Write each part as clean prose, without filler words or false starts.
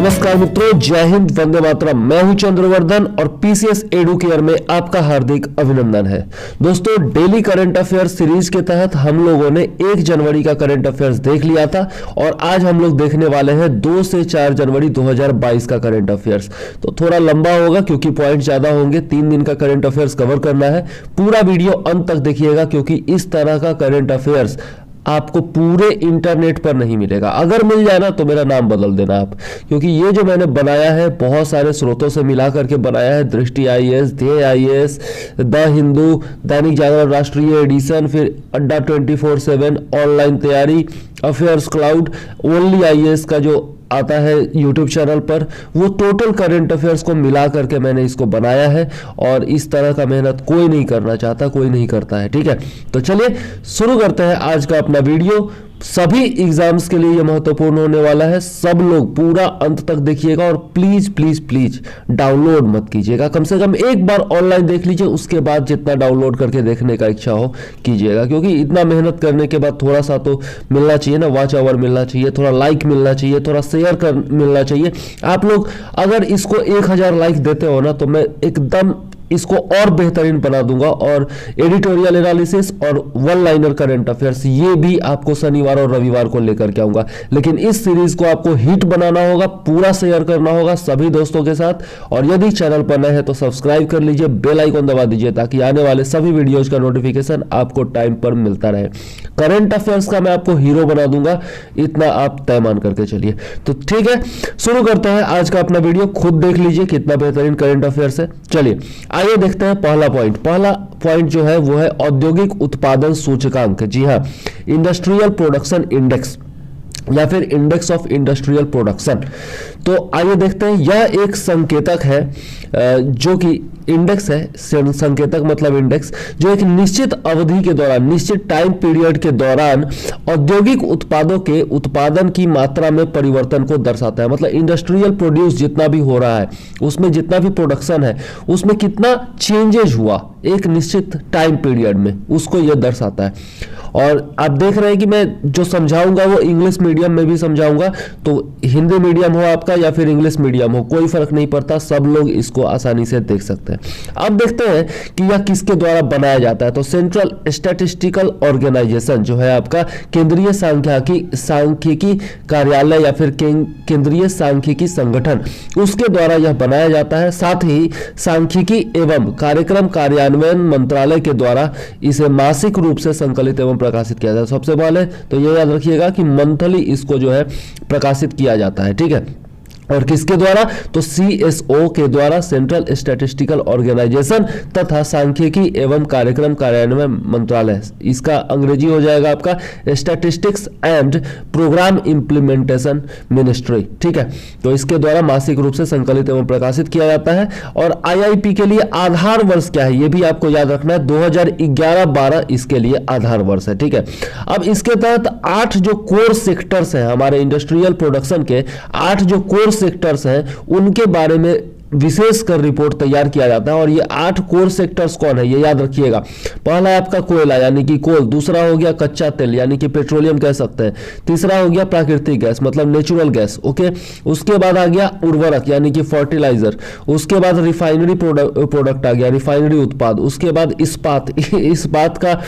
नमस्कार मित्रों, जय हिंद, वंदे मातरम। मैं हूं चंद्रवर्धन और पीसीएस एडू केयर में आपका हार्दिक अभिनंदन है। दोस्तों, डेली करंट अफेयर सीरीज के तहत हम लोगों ने 1 जनवरी का करंट अफेयर्स देख लिया था और आज हम लोग देखने वाले हैं 2 से 4 जनवरी 2022 का करंट अफेयर्स। तो थोड़ा लंबा होगा क्योंकि पॉइंट ज्यादा होंगे। 3 दिन का करंट अफेयर्स कवर करना है। पूरा वीडियो अंत तक देखिएगा क्योंकि इस तरह का करंट अफेयर्स आपको पूरे इंटरनेट पर नहीं मिलेगा। अगर मिल जाए ना तो मेरा नाम बदल देना आप, क्योंकि ये जो मैंने बनाया है बहुत सारे स्रोतों से मिला करके बनाया है। दृष्टि आईएएस, ध्येय आईएएस, द हिंदू, दैनिक जागरण राष्ट्रीय एडिशन, फिर अड्डा 24/7, ऑनलाइन तैयारी, अफेयर्स क्लाउड, ओनली आईएएस का जो आता है यूट्यूब चैनल पर, वो टोटल करंट अफेयर्स को मिला करके मैंने इसको बनाया है। और इस तरह का मेहनत कोई नहीं करना चाहता, कोई नहीं करता है। ठीक है, तो चलिए शुरू करते हैं आज का अपना वीडियो। सभी एग्जाम्स के लिए ये महत्वपूर्ण होने वाला है। सब लोग पूरा अंत तक देखिएगा और प्लीज प्लीज प्लीज डाउनलोड मत कीजिएगा। कम से कम एक बार ऑनलाइन देख लीजिए, उसके बाद जितना डाउनलोड करके देखने का इच्छा हो कीजिएगा, क्योंकि इतना मेहनत करने के बाद थोड़ा सा तो मिलना चाहिए ना, वॉच आवर मिलना चाहिए, थोड़ा लाइक मिलना चाहिए, थोड़ा शेयर कर मिलना चाहिए। आप लोग अगर इसको 1000 लाइक देते हो ना तो मैं एकदम इसको और बेहतरीन बना दूंगा और एडिटोरियल एनालिसिस और वन लाइनर करंट अफेयर्स ये भी आपको शनिवार और रविवार को लेकर के आऊंगा। लेकिन इस सीरीज को आपको हिट बनाना होगा, पूरा शेयर करना होगा सभी दोस्तों के साथ। और यदि चैनल पर नए हैं तो सब्सक्राइब कर लीजिए, बेल आइकन दबा दीजिए ताकि आने वाले सभी वीडियोज का नोटिफिकेशन आपको टाइम पर मिलता रहे। करंट अफेयर्स का मैं आपको हीरो बना दूंगा, इतना आप तय मान करके चलिए। तो ठीक है, शुरू करते हैं आज का अपना वीडियो। खुद देख लीजिए कितना बेहतरीन करंट अफेयर्स है। चलिए आइए देखते हैं पहला पॉइंट जो है वो है औद्योगिक उत्पादन सूचकांक। जी हाँ, इंडस्ट्रियल प्रोडक्शन इंडेक्स या फिर इंडेक्स ऑफ इंडस्ट्रियल प्रोडक्शन। तो आइए देखते हैं, यह एक संकेतक है जो कि इंडेक्स है, संकेतक मतलब इंडेक्स, जो एक निश्चित अवधि के दौरान, निश्चित टाइम पीरियड के दौरान औद्योगिक उत्पादों के उत्पादन की मात्रा में परिवर्तन को दर्शाता है। मतलब इंडस्ट्रियल प्रोड्यूस जितना भी हो रहा है, उसमें जितना भी प्रोडक्शन है, उसमें कितना चेंजेज हुआ एक निश्चित टाइम पीरियड में, उसको यह दर्शाता है। और आप देख रहे हैं कि मैं जो समझाऊंगा वो इंग्लिश मीडियम में भी समझाऊंगा, तो हिंदी मीडियम हो आपका या फिर इंग्लिश मीडियम हो, कोई फर्क नहीं पड़ता, सब लोग इसको आसानी से देख सकते हैं। अब देखते हैं कि यह किसके द्वारा बनाया जाता है। तो सेंट्रल स्टैटिस्टिकल ऑर्गेनाइजेशन जो है आपका केंद्रीय सांख्यिकी कार्यालय या फिर केंद्रीय सांख्यिकी संगठन, उसके द्वारा यह बनाया जाता है। साथ ही सांख्यिकी एवं कार्यक्रम कार्यान्वयन मंत्रालय के द्वारा इसे मासिक रूप से संकलित एवं प्रकाशित किया जाता है। सबसे पहले तो ये याद रखिएगा कि मंथली इसको जो है प्रकाशित किया जाता है। ठीक है, और किसके द्वारा? तो CSO के द्वारा, सेंट्रल स्टैटिस्टिकल ऑर्गेनाइजेशन तथा सांख्यिकी एवं कार्यक्रम कार्यान्वयन मंत्रालय। इसका अंग्रेजी हो जाएगा आपका statistics and programme implementation ministry. ठीक है, तो इसके द्वारा मासिक रूप से संकलित एवं प्रकाशित किया जाता है। और IIP के लिए आधार वर्ष क्या है ये भी आपको याद रखना है, 2011-12 इसके लिए आधार वर्ष है। ठीक है, अब इसके तहत 8 जो कोर सेक्टर्स हैं हमारे इंडस्ट्रियल प्रोडक्शन के, 8 जो कोर सेक्टर्स हैं उनके बारे में विशेष कर रिपोर्ट तैयार किया जाता है। और ये 8 कोर सेक्टर्स कौन है ये याद रखिएगा। पहला है आपका कोयला यानी कि कोल, दूसरा हो गया कच्चा तेल यानी कि पेट्रोलियम कह सकते हैं, तीसरा हो गया प्राकृतिक गैस मतलब नेचुरल गैस। ओके, उसके बाद आ गया उर्वरक यानी कि फर्टिलाइजर, उसके बाद रिफाइनरी प्रोडक्ट आ गया, रिफाइनरी उत्पाद, उसके बाद इस्पात। इस्पात का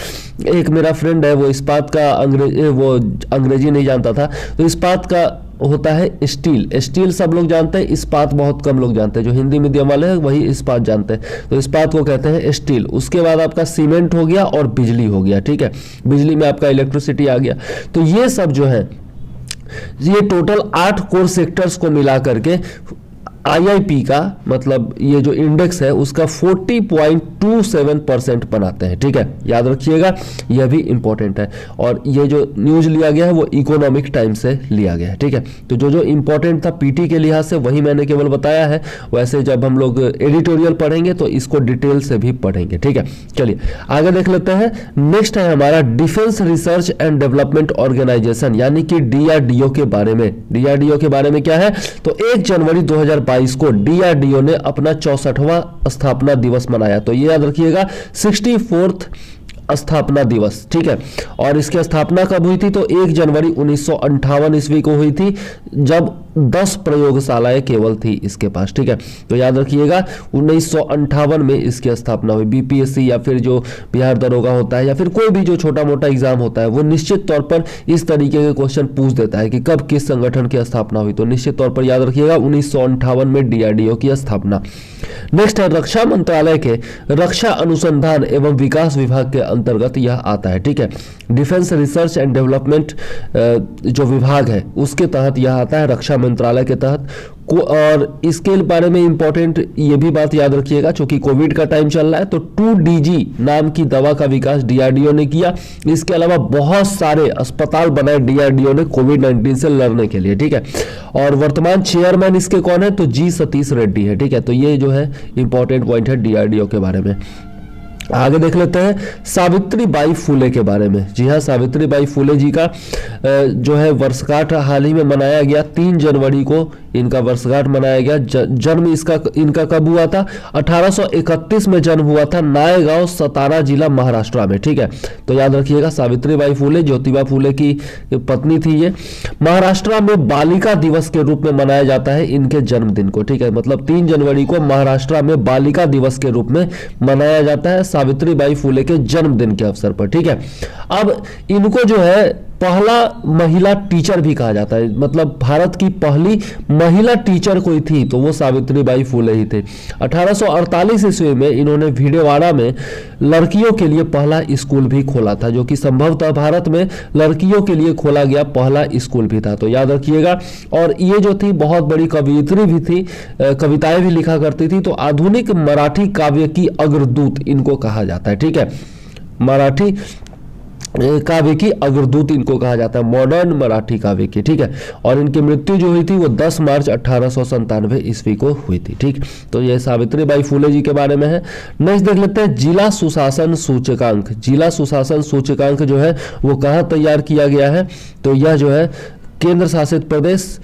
एक मेरा फ्रेंड है, वो इस्पात का अंग्रेजी नहीं जानता था, तो इस्पात का होता है स्टील। स्टील सब लोग जानते हैं, इस्पात बहुत कम लोग जानते हैं, जो हिंदी मीडियम वाले हैं वही इस्पात जानते हैं, तो इस्पात को कहते हैं स्टील। उसके बाद आपका सीमेंट हो गया और बिजली हो गया। ठीक है, बिजली में आपका इलेक्ट्रिसिटी आ गया। तो ये सब जो है ये टोटल 8 कोर सेक्टर्स को मिला करके IIP का मतलब ये जो इंडेक्स है उसका 40.27% बनाते हैं। ठीक है, याद रखिएगा, यह भी इंपॉर्टेंट है। और ये जो न्यूज लिया गया है वो इकोनॉमिक टाइम्स से लिया गया है। ठीक है, तो जो इंपॉर्टेंट था PT के लिहाज से वही मैंने केवल बताया है, वैसे जब हम लोग एडिटोरियल पढ़ेंगे तो इसको डिटेल से भी पढ़ेंगे। ठीक है, चलिए आगे देख लेते हैं। नेक्स्ट है हमारा defence research and development organisation यानी कि DRDO के बारे में। DRDO के बारे में क्या है? तो 1 जनवरी 2022 को DRDO ने अपना 64वां स्थापना दिवस मनाया। तो ये याद रखिएगा, 64th स्थापना दिवस। ठीक है, और इसकी स्थापना कब हुई थी? तो 1 जनवरी 1958 ईस्वी को हुई थी, जब 10 प्रयोगशालाएं केवल थी इसके पास, ठीक है। तो याद रखिएगा 1958 में इसकी स्थापना हुई। बीपीएससी या फिर जो बिहार दरोगा होता है या फिर कोई भी जो छोटा मोटा एग्जाम होता है वो निश्चित तौर पर इस तरीके के क्वेश्चन पूछ देता है कि कब किस संगठन की स्थापना हुई। तो निश्चित तौर पर याद रखिएगा 1958 में डीआरडीओ की स्थापना। नेक्स्ट है रक्षा मंत्रालय के रक्षा अनुसंधान एवं विकास विभाग के अंतर्गत यह आता है, ठीक है। डिफेंस रिसर्च एंड डेवलपमेंट जो विभाग है उसके तहत यह आता है, रक्षा मंत्रालय के तहत। और इसके बारे में इंपॉर्टेंट ये भी बात याद रखिएगा, क्योंकि कोविड का टाइम चल रहा है, तो 2DG नाम की दवा का विकास डीआरडीओ ने किया। इसके अलावा बहुत सारे अस्पताल बनाए डीआरडीओ ने कोविड-19 से लड़ने के लिए, ठीक है। और वर्तमान चेयरमैन इसके कौन है, तो जी सतीश रेड्डी है, ठीक है। तो ये जो है इंपॉर्टेंट पॉइंट है डीआरडीओ के बारे में। आगे देख लेते हैं सावित्रीबाई फुले के बारे में। जी हाँ, सावित्रीबाई फुले जी का जो है वर्षगांठ हाल ही में मनाया गया। 3 जनवरी को इनका वर्षगांठ मनाया गया। जन्म इनका कब हुआ था, 1831 में जन्म हुआ था, नायगांव सतारा जिला महाराष्ट्र में, ठीक है। तो याद रखिएगा सावित्रीबाई फुले ज्योतिबा फुले की पत्नी थी। ये महाराष्ट्र में बालिका दिवस के रूप में मनाया जाता है इनके जन्मदिन को, ठीक है। मतलब 3 जनवरी को महाराष्ट्र में बालिका दिवस के रूप में मनाया जाता है सावित्रीबाई फुले के जन्मदिन के अवसर पर, ठीक है। अब इनको जो है पहला महिला टीचर भी कहा जाता है, मतलब भारत की पहली महिला टीचर कोई थी तो वो सावित्रीबाई फुले ही थे। 1848 ईस्वी में इन्होंने भिडेवाड़ा में लड़कियों के लिए पहला स्कूल भी खोला था, जो कि संभवतः भारत में लड़कियों के लिए खोला गया पहला स्कूल भी था। तो याद रखिएगा। और ये जो थी बहुत बड़ी कवियत्री भी थी, कविताएं भी लिखा करती थी। तो आधुनिक मराठी काव्य की अग्रदूत इनको कहा जाता है, ठीक है। मराठी काव्य की अग्रदूत इनको कहा जाता है, मॉडर्न मराठी काव्य की, ठीक है। और इनकी मृत्यु जो हुई थी वो 10 मार्च 1897 ईस्वी को हुई थी, ठीक। तो ये सावित्रीबाई फुले जी के बारे में है। नेक्स्ट देख लेते हैं जिला सुशासन सूचकांक। जिला सुशासन सूचकांक जो है वो कहाँ तैयार किया गया है, तो यह जो है केंद्र शासित प्रदेश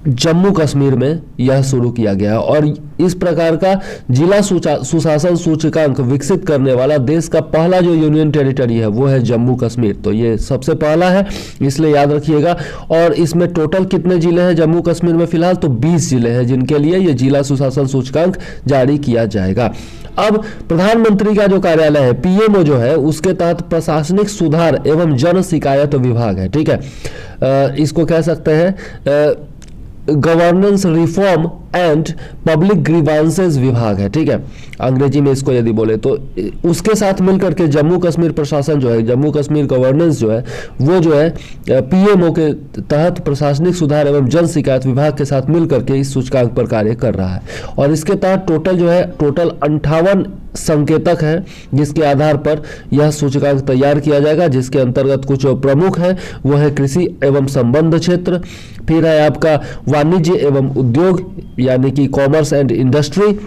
जम्मू कश्मीर में यह शुरू किया गया। और इस प्रकार का जिला सुशासन सूचकांक विकसित करने वाला देश का पहला जो यूनियन टेरिटरी है वो है जम्मू कश्मीर। तो ये सबसे पहला है, इसलिए याद रखिएगा। और इसमें टोटल कितने जिले हैं जम्मू कश्मीर में फिलहाल, तो 20 जिले हैं जिनके लिए ये जिला सुशासन सूचकांक जारी किया जाएगा। अब प्रधानमंत्री का जो कार्यालय है पीएमओ जो है उसके तहत प्रशासनिक सुधार एवं जन शिकायत विभाग है, ठीक है। इसको कह सकते हैं governance reform and public grievances विभाग है, ठीक है, अंग्रेजी में इसको यदि बोले तो। उसके साथ मिलकर के जम्मू कश्मीर प्रशासन जो है, जम्मू कश्मीर गवर्नेंस जो है वो जो है पीएमओ के तहत प्रशासनिक सुधार एवं जन शिकायत विभाग के साथ मिलकर के इस सूचकांक पर कार्य कर रहा है। और इसके तहत टोटल जो है 58 संकेतक है जिसके आधार पर यह सूचकांक तैयार किया जाएगा, जिसके अंतर्गत कुछ प्रमुख है वो है कृषि एवं संबंध क्षेत्र, फिर है आपका वाणिज्य एवं उद्योग यानी कि कॉमर्स एंड इंडस्ट्री,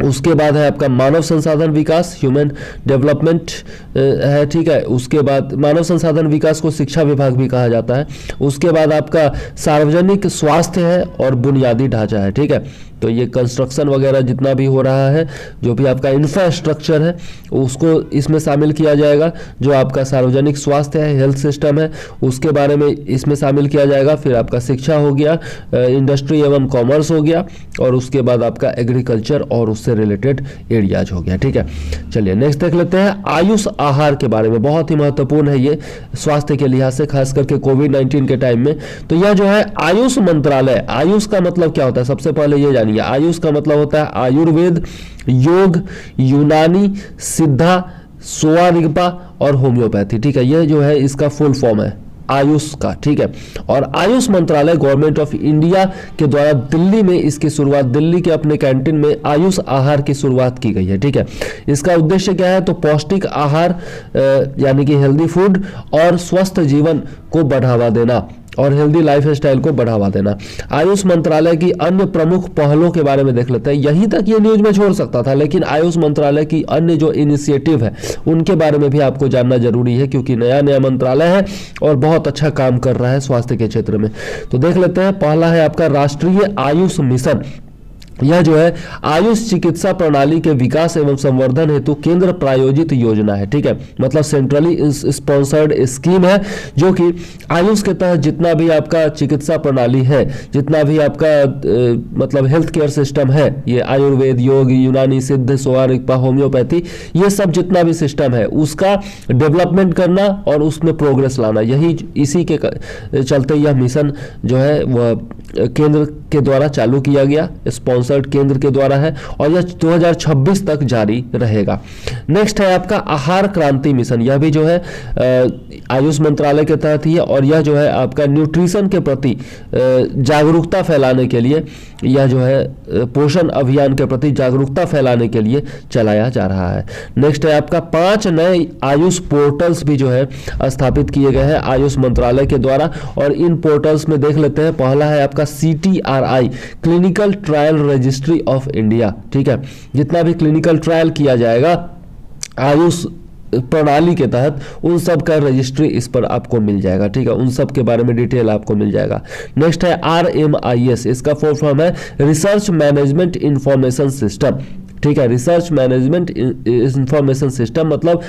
उसके बाद है आपका मानव संसाधन विकास ह्यूमन डेवलपमेंट है, ठीक है। उसके बाद मानव संसाधन विकास को शिक्षा विभाग भी कहा जाता है। उसके बाद आपका सार्वजनिक स्वास्थ्य है और बुनियादी ढांचा है, ठीक है। तो ये कंस्ट्रक्शन वगैरह जितना भी हो रहा है, जो भी आपका इंफ्रास्ट्रक्चर है उसको इसमें शामिल किया जाएगा। जो आपका सार्वजनिक स्वास्थ्य है, हेल्थ सिस्टम है, उसके बारे में इसमें शामिल किया जाएगा। फिर आपका शिक्षा हो गया, इंडस्ट्री एवं कॉमर्स हो गया, और उसके बाद आपका एग्रीकल्चर और उससे रिलेटेड एरियाज हो गया, ठीक है। चलिए नेक्स्ट देख लेते हैं आयुष आहार के बारे में। बहुत ही महत्वपूर्ण है ये स्वास्थ्य के लिहाज से, खास करके कोविड-19 के टाइम में। तो यह जो है आयुष मंत्रालय, आयुष का मतलब क्या होता है सबसे पहले ये जानिए। आयुष का मतलब होता है आयुर्वेद, योग, यूनानी, सिद्धा, सोआ रिगपा और होम्योपैथी, ठीक है। यह जो है इसका फुल फॉर्म है आयुष का, ठीक है। और आयुष मंत्रालय गवर्नमेंट ऑफ इंडिया के द्वारा दिल्ली में इसकी शुरुआत, दिल्ली के अपने कैंटीन में आयुष आहार की शुरुआत की गई है, ठीक है। इसका उद्देश्य क्या है, तो पौष्टिक आहार यानी कि हेल्दी फूड और स्वस्थ जीवन को बढ़ावा देना और हेल्दी लाइफ स्टाइल को बढ़ावा देना। आयुष मंत्रालय की अन्य प्रमुख पहलों के बारे में देख लेते हैं। यहीं तक ये न्यूज में छोड़ सकता था, लेकिन आयुष मंत्रालय की अन्य जो इनिशिएटिव है उनके बारे में भी आपको जानना जरूरी है, क्योंकि नया मंत्रालय है और बहुत अच्छा काम कर रहा है स्वास्थ्य के क्षेत्र में। तो देख लेते हैं, पहला है आपका राष्ट्रीय आयुष मिशन। यह जो है आयुष चिकित्सा प्रणाली के विकास एवं संवर्धन हेतु केंद्र प्रायोजित योजना है। ठीक है, मतलब सेंट्रली स्पॉन्सर्ड स्कीम है, जो कि आयुष के तहत जितना भी आपका चिकित्सा प्रणाली है, जितना भी आपका मतलब हेल्थ केयर सिस्टम है, ये आयुर्वेद, योग, यूनानी, सिद्ध, सोआरिकपा, होम्योपैथी, ये सब जितना भी सिस्टम है उसका डेवलपमेंट करना और उसमें प्रोग्रेस लाना, यही इसी के चलते यह मिशन जो है वह केंद्र के द्वारा चालू किया गया, स्पॉन्सर्ड केंद्र के द्वारा है, और यह 2026 तक जारी रहेगा। नेक्स्ट है आपका आहार क्रांति मिशन। यह भी जो है आयुष मंत्रालय के तहत ही है, और यह जो है आपका न्यूट्रिशन के प्रति जागरूकता फैलाने के लिए, यह जो है पोषण अभियान के प्रति जागरूकता फैलाने के लिए चलाया जा रहा है। नेक्स्ट है आपका 5 नए आयुष पोर्टल्स भी जो है स्थापित किए गए हैं आयुष मंत्रालय के द्वारा, और इन पोर्टल्स में देख लेते हैं। पहला है आपका CTRI, clinical trial registry of India. ठीक है, जितना भी क्लिनिकल ट्रायल किया जाएगा आयुष प्रणाली के तहत, उन सब का रजिस्ट्री इस पर आपको मिल जाएगा। ठीक है, उन सब के बारे में डिटेल आपको मिल जाएगा। नेक्स्ट है RMIS, इसका फुल फॉर्म है रिसर्च मैनेजमेंट इंफॉर्मेशन सिस्टम। ठीक है, रिसर्च मैनेजमेंट इंफॉर्मेशन सिस्टम मतलब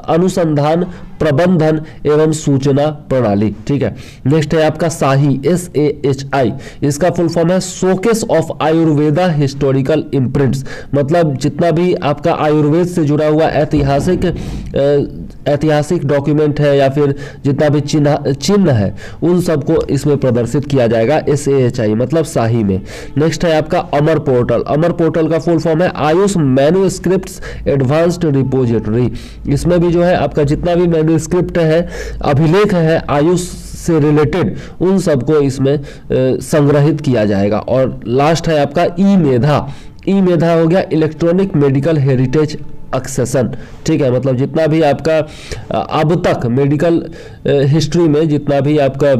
अनुसंधान प्रबंधन एवं सूचना प्रणाली। ठीक है, नेक्स्ट है आपका SAHI, SAHI, इसका फुल फॉर्म है showcase of Ayurveda historical imprints, मतलब जितना भी आपका आयुर्वेद से जुड़ा हुआ ऐतिहासिक डॉक्यूमेंट है या फिर जितना भी चिन्ह है, उन सबको इसमें प्रदर्शित किया जाएगा SAHI मतलब SAHI में। नेक्स्ट है आपका अमर पोर्टल। अमर पोर्टल का फुल फॉर्म है आयुष मैन्युस्क्रिप्ट्स एडवांस्ड रिपोजिटरी। इसमें भी जो है आपका जितना भी मैन्युस्क्रिप्ट है, अभिलेख है आयुष से रिलेटेड, उन सबको इसमें संग्रहित किया जाएगा। और लास्ट है आपका ई-मेधा। ई-मेधा हो गया इलेक्ट्रॉनिक मेडिकल हेरिटेज एक्सेशन। ठीक है, मतलब जितना भी आपका अब तक मेडिकल हिस्ट्री में जितना भी आपका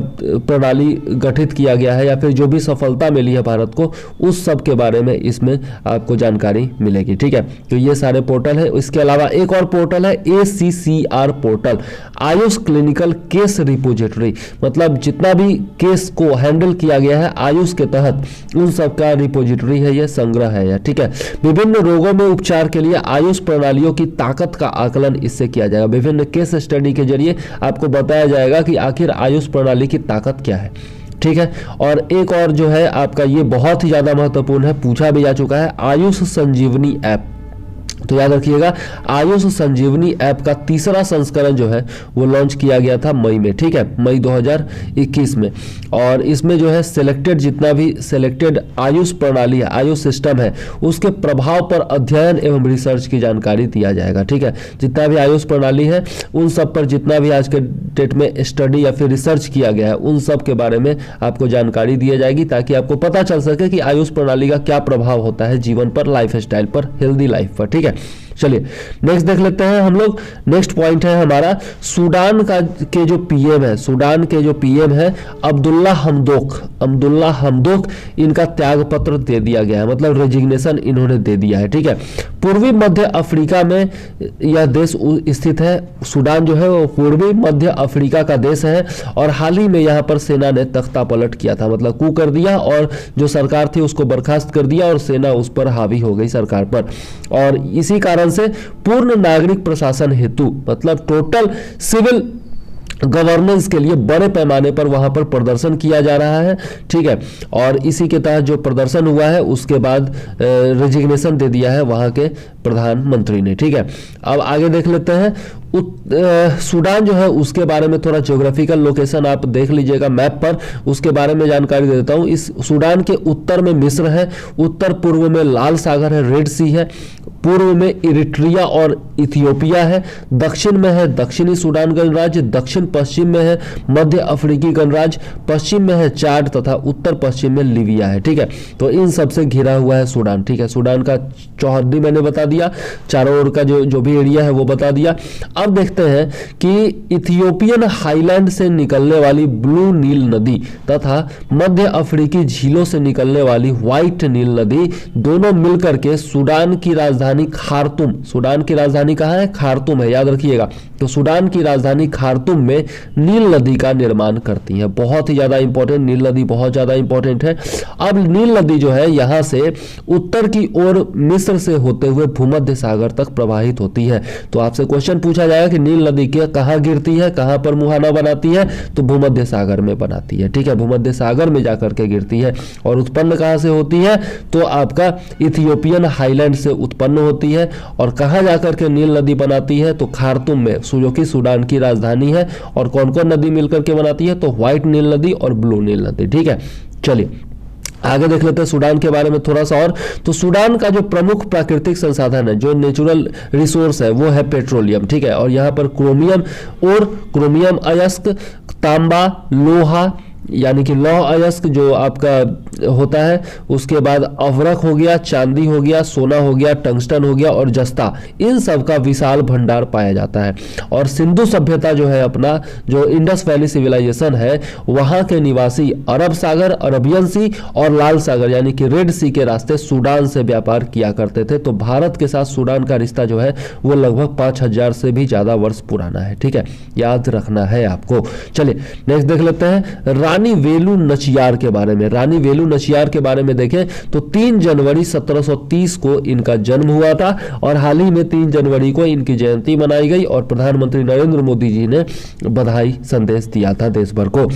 प्रणाली गठित किया गया है या फिर जो भी सफलता मिली है भारत को, उस सब के बारे में इसमें आपको जानकारी मिलेगी। ठीक है, तो ये सारे पोर्टल है। इसके अलावा एक और पोर्टल है ACCR portal, Ayush clinical case repository, मतलब जितना भी केस को हैंडल किया गया है आयुष के तहत, उन सब का रिपोजिटरी है, ये संग्रह है। ठीक है, विभिन्न रोगों में उपचार के लिए आयुष प्रणालियों की ताकत का आकलन इससे किया जाएगा। विभिन्न केस स्टडी के जरिए आपको बताया जाएगा कि आखिर आयुष प्रणाली की ताकत क्या है। ठीक है, और एक और जो है आपका ये बहुत ही ज्यादा महत्वपूर्ण है, पूछा भी जा चुका है, आयुष संजीवनी ऐप। तो याद रखिएगा, आयुष संजीवनी ऐप का तीसरा संस्करण जो है वो लॉन्च किया गया था मई में। ठीक है, मई 2021 में, और इसमें जो है सिलेक्टेड जितना भी सिलेक्टेड आयुष प्रणाली है, आयुष सिस्टम है, उसके प्रभाव पर अध्ययन एवं रिसर्च की जानकारी दिया जाएगा। ठीक है, जितना भी आयुष प्रणाली है उन सब पर जितना भी आज के डेट में स्टडी या फिर रिसर्च किया गया है, उन सब के बारे में आपको जानकारी दी जाएगी, ताकि आपको पता चल सके कि आयुष प्रणाली का क्या प्रभाव होता है जीवन पर, लाइफ स्टाइल पर, हेल्दी लाइफ पर। ठीक है, चलिए नेक्स्ट देख लेते हैं हम लोग। नेक्स्ट पॉइंट है हमारा सूडान के जो पीएम है, सूडान के जो पीएम है अब्दुल्ला हमदोक, इनका त्याग पत्र दे दिया गया है, मतलब रेजिग्नेशन इन्होंने दे दिया है। ठीक है, पूर्वी मध्य अफ्रीका में यह देश स्थित है। सूडान जो है वो पूर्वी मध्य अफ्रीका का देश है, और हाल ही में यहाँ पर सेना ने तख्ता पलट किया था, मतलब कू कर दिया, और जो सरकार थी उसको बर्खास्त कर दिया, और सेना उस पर हावी हो गई सरकार पर। और इसी कारण से पूर्ण नागरिक प्रशासन हेतु, मतलब टोटल सिविल गवर्नेंस के लिए बड़े पैमाने पर वहां पर प्रदर्शन किया जा रहा है। ठीक है, और इसी के तहत जो प्रदर्शन हुआ है उसके बाद रेजिग्नेशन दे दिया है वहां के प्रधानमंत्री ने। ठीक है, अब आगे देख लेते हैं। सूडान जो है उसके बारे में थोड़ा ज्योग्राफिकल लोकेशन आप देख लीजिएगा मैप पर, उसके बारे में जानकारी दे देता हूं। इस सूडान के उत्तर में मिस्र है, उत्तर पूर्व में लाल सागर है, रेड सी है, पूर्व में इरिट्रिया और इथियोपिया है, दक्षिण में है दक्षिणी सूडान गणराज्य, दक्षिण पश्चिम में है मध्य अफ्रीकी गणराज्य, पश्चिम में है चाड तथा उत्तर पश्चिम में लीबिया है। ठीक है, तो इन सबसे घिरा हुआ है सूडान। ठीक है, सूडान का चौहद्दी मैंने बता दिया, चारों ओर का जो भी एरिया है वो बता दिया। अब देखते हैं कि इथियोपियन हाईलैंड से निकलने वाली ब्लू नील नदी तथा मध्य अफ्रीकी झीलों से निकलने वाली व्हाइट नील नदी दोनों मिलकर के सूडान की राजधानी राजधानी खार्तुम, सूडान की राजधानी कहाँ है? खार्तुम है, याद रखिएगा। तो सूडान की राजधानी खार्तुम में नील नदी का निर्माण करती है। बहुत ही ज्यादा इंपॉर्टेंट, नील नदी बहुत ज्यादा इंपॉर्टेंट है। अब नील नदी जो है यहाँ से उत्तर की ओर मिस्र से होते हुए भूमध्य सागर तक प्रवाहित होती है। तो आपसे क्वेश्चन पूछा जाएगा कि नील नदी के कहाँ गिरती है, कहाँ पर मुहाना बनाती है? तो भूमध्य सागर में बनाती है, ठीक है, भूमध्य सागर में जाकर के गिरती है। और उत्पन्न कहाँ से होती है? तो आपका इथियोपियन हाईलैंड से उत्पन्न होती है। और कहाँ जाकर के नील नदी बनाती है? तो खार्तुम में, जो कि सूडान की राजधानी है। और कौन कौन नदी मिलकर के बनाती है? तो व्हाइट नील नदी और ब्लू नील नदी, ठीक है। चलिए आगे देख लेते हैं सूडान के बारे में थोड़ा सा और। तो सूडान का जो प्रमुख प्राकृतिक संसाधन है, जो नेचुरल रिसोर्स है, वो है पेट्रोलियम, ठीक है। और यहाँ पर क्रोमियम और क्रोमियम अयस्क, तांबा, लोहा यानी कि लौह अयस्क जो आपका होता है, उसके बाद अवरक हो गया, चांदी हो गया, सोना हो गया, टंगस्टन हो गया और जस्ता, इन सब का विशाल भंडार पाया जाता है। और सिंधु सभ्यता जो है अपना, जो इंडस वैली सिविलाइजेशन है, वहाँ के निवासी अरब सागर, अरबियन सी और लाल सागर यानी कि रेड सी के रास्ते सूडान से व्यापार किया करते थे। तो भारत के साथ सूडान का रिश्ता जो है वो लगभग 5000 से भी ज्यादा वर्ष पुराना है, ठीक है, याद रखना है आपको। चलिए नेक्स्ट देख लेते हैं रानी वेलु नचियार के बारे में। रानी वेलु नचियार के बारे में देखें तो 3 जनवरी 1730 को इनका जन्म हुआ था और हाल ही में 3 जनवरी को इनकी जयंती मनाई गई और प्रधानमंत्री नरेंद्र मोदी जी ने बधाई संदेश दिया था देश भर को।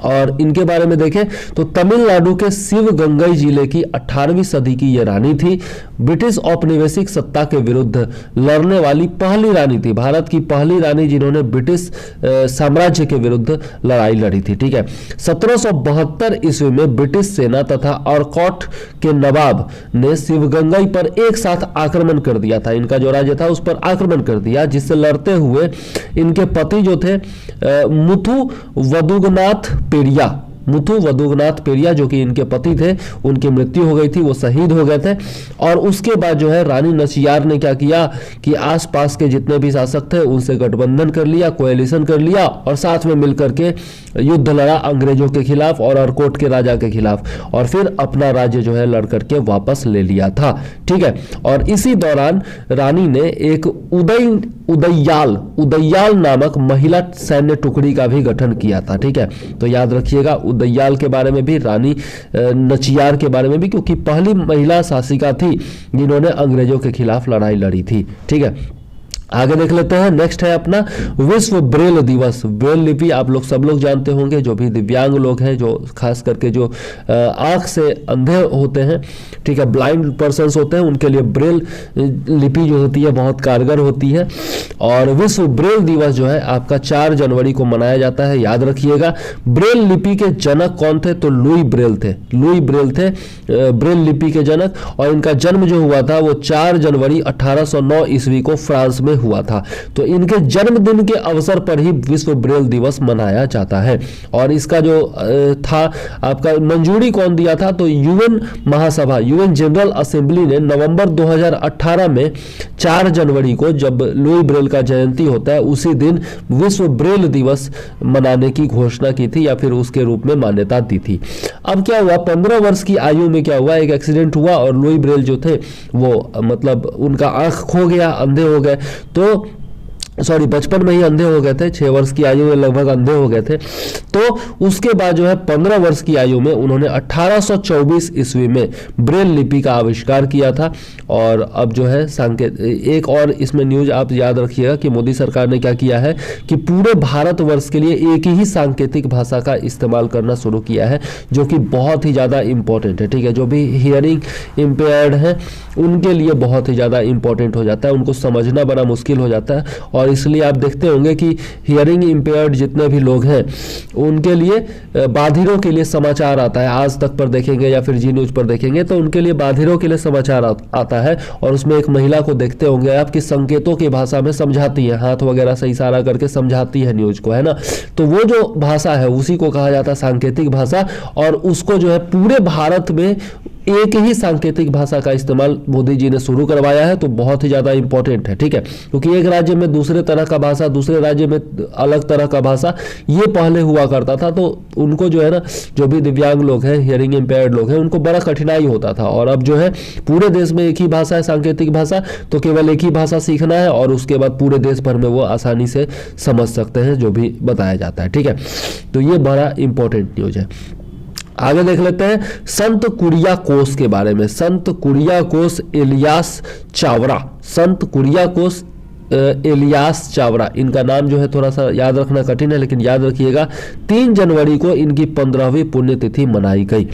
और इनके बारे में देखें तो तमिलनाडु के शिवगंगई जिले की 18वीं सदी की यह रानी थी। ब्रिटिश औपनिवेशिक सत्ता के विरुद्ध लड़ने वाली पहली रानी थी, भारत की पहली रानी जिन्होंने ब्रिटिश साम्राज्य के विरुद्ध लड़ाई लड़ी थी, ठीक है। 1772 ईस्वी में ब्रिटिश सेना तथा औरकॉट के नवाब ने शिवगंगई पर एक साथ आक्रमण कर दिया था। इनका जो राज्य था उस पर आक्रमण कर दिया, जिससे लड़ते हुए इनके पति जो थे मुथु वदुगनाथ पेरिया जो कि इनके पति थे, उनकी मृत्यु हो गई थी, वो शहीद हो गए थे। और उसके बाद जो है रानी नचियार ने क्या किया कि आसपास के जितने भी शासक थे उनसे गठबंधन कर लिया, कोएलिशन कर लिया और साथ में मिलकर के युद्ध लड़ा अंग्रेजों के खिलाफ और अरकोट के राजा के खिलाफ, और फिर अपना राज्य जो है लड़ करके वापस ले लिया था, ठीक है। और इसी दौरान रानी ने एक उदय्याल नामक महिला सैन्य टुकड़ी का भी गठन किया था, ठीक है। तो याद रखिएगा उदय्याल के बारे में भी, रानी नचियार के बारे में भी, क्योंकि पहली महिला शासिका थी जिन्होंने अंग्रेजों के खिलाफ लड़ाई लड़ी थी, ठीक है। आगे देख लेते हैं, नेक्स्ट है अपना विश्व ब्रेल दिवस। ब्रेल लिपि आप लोग सब लोग जानते होंगे, जो भी दिव्यांग लोग हैं, जो खास करके जो आंख से अंधे होते हैं, ठीक है, ब्लाइंड पर्सन्स होते हैं, उनके लिए ब्रेल लिपि जो होती है बहुत कारगर होती है। और विश्व ब्रेल दिवस जो है आपका 4 जनवरी को मनाया जाता है, याद रखिएगा। ब्रेल लिपि के जनक कौन थे? तो लुई ब्रेल थे ब्रेल लिपि के जनक। और इनका जन्म जो हुआ था वो 4 जनवरी 1809 ईस्वी को फ्रांस में हुआ था। तो इनके जन्मदिन के अवसर पर ही विश्व ब्रेल दिवस मनाया जाता है। और इसका जो था आपका मंजूरी कौन दिया था? तो यूएन महासभा, यूएन जनरल असेंबली ने नवंबर 2018 में 4 जनवरी को, जब लुई ब्रेल का जयंती होता है, उसी दिन विश्व ब्रेल दिवस मनाने की घोषणा की थी या फिर उसके रूप में मान्यता दी थी। अब क्या हुआ, 15 वर्ष की आयु में क्या हुआ, एक एक्सीडेंट हुआ और लुई ब्रेल जो थे वो मतलब उनका आंख खो गया, अंधे हो गए। तो बचपन में ही अंधे हो गए थे, 6 वर्ष की आयु में लगभग अंधे हो गए थे। तो उसके बाद जो है 15 वर्ष की आयु में उन्होंने 1824 ईस्वी में ब्रेल लिपि का आविष्कार किया था। और अब जो है एक और इसमें न्यूज आप याद रखिएगा कि मोदी सरकार ने क्या किया है कि पूरे भारतवर्ष के लिए एक ही सांकेतिक भाषा का इस्तेमाल करना शुरू किया है, जो कि बहुत ही ज़्यादा इंपॉर्टेंट है, ठीक है। जो भी हियरिंग इम्पेयर्ड है उनके लिए बहुत ही ज़्यादा इंपॉर्टेंट हो जाता है, उनको समझना बड़ा मुश्किल हो जाता है। और इसलिए आप देखते होंगे कि हियरिंग इम्पेयर्ड जितने भी लोग हैं उनके लिए, बाधिरों के लिए समाचार आता है, आज तक पर देखेंगे या फिर जी न्यूज पर देखेंगे तो उनके लिए बाधिरों के लिए समाचार आता है। और उसमें एक महिला को देखते होंगे आप कि संकेतों की भाषा में समझाती है, हाथ वगैरह से इशारा करके समझाती है न्यूज को, है ना। तो वो जो भाषा है उसी को कहा जाता है सांकेतिक भाषा। और उसको जो है पूरे भारत में एक ही सांकेतिक भाषा का इस्तेमाल मोदी जी ने शुरू करवाया है, तो बहुत ही ज़्यादा इंपॉर्टेंट है, ठीक है। क्योंकि एक राज्य में दूसरे तरह का भाषा, दूसरे राज्य में अलग तरह का भाषा, ये पहले हुआ करता था, तो उनको जो है ना, जो भी दिव्यांग लोग हैं, हियरिंग इम्पेयर्ड लोग हैं, उनको बड़ा कठिनाई होता था। और अब जो है पूरे देश में एक ही भाषा है, सांकेतिक भाषा, तो केवल एक ही भाषा सीखना है और उसके बाद पूरे देश भर में वो आसानी से समझ सकते हैं जो भी बताया जाता है, ठीक है। तो ये बड़ा इंपॉर्टेंट न्यूज है। आगे देख लेते हैं संत कुरियाकोस के बारे में। संत कुरियाकोस इलियास चावरा, संत कुरियाकोस इलियास चावरा, इनका नाम जो है थोड़ा सा याद रखना कठिन है, लेकिन याद रखिएगा 3 जनवरी को इनकी 15वीं पुण्यतिथि मनाई गई,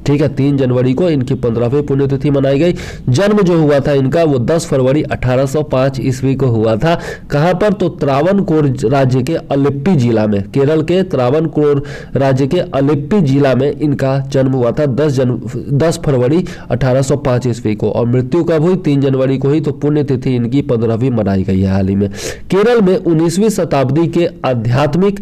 ठीक है। 3 जनवरी को इनकी 15वीं पुण्यतिथि मनाई गई। जन्म जो हुआ था इनका वो 10 फरवरी 1805 ईस्वी को हुआ था। कहाँ पर? तो त्रावणकोर राज्य के अलिप्पी जिला में, केरल के त्रावणकोर राज्य के अलिप्पी जिला में इनका जन्म हुआ था 10 फरवरी 1805 ईस्वी को। और मृत्यु कब हुई? 3 जनवरी को ही, तो पुण्यतिथि इनकी 15वीं मनाई गई है हाल ही में। केरल में 19वीं शताब्दी के आध्यात्मिक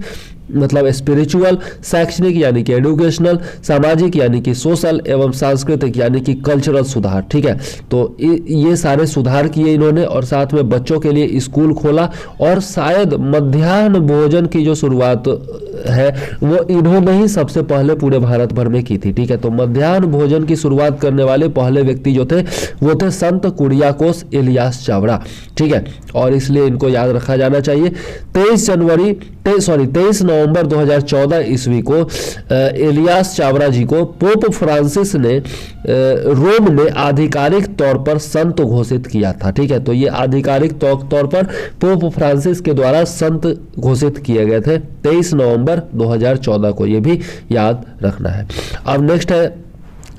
मतलब स्पिरिचुअल, शैक्षणिक यानी कि एडुकेशनल, सामाजिक यानी कि सोशल एवं सांस्कृतिक यानी कि कल्चरल सुधार, ठीक है। तो ये सारे सुधार किए इन्होंने, और साथ में बच्चों के लिए स्कूल खोला, और शायद मध्याह्न भोजन की जो शुरुआत है वो इन्होंने ही सबसे पहले पूरे भारत भर में की थी, ठीक है। तो मध्याह्न भोजन की शुरुआत करने वाले पहले व्यक्ति जो थे वो थे संत कुरियाकोस इलियास चावरा, ठीक है। और इसलिए इनको याद रखा जाना चाहिए। 23 नवंबर 2014 ईस्वी को इलियास चावरा जी को पोप फ्रांसिस ने रोम में आधिकारिक तौर पर संत घोषित किया था, ठीक है। तो ये आधिकारिक तौर पर पोप फ्रांसिस के द्वारा संत घोषित किए गए थे 23 नवंबर 2014 को, ये भी याद रखना है। अब नेक्स्ट है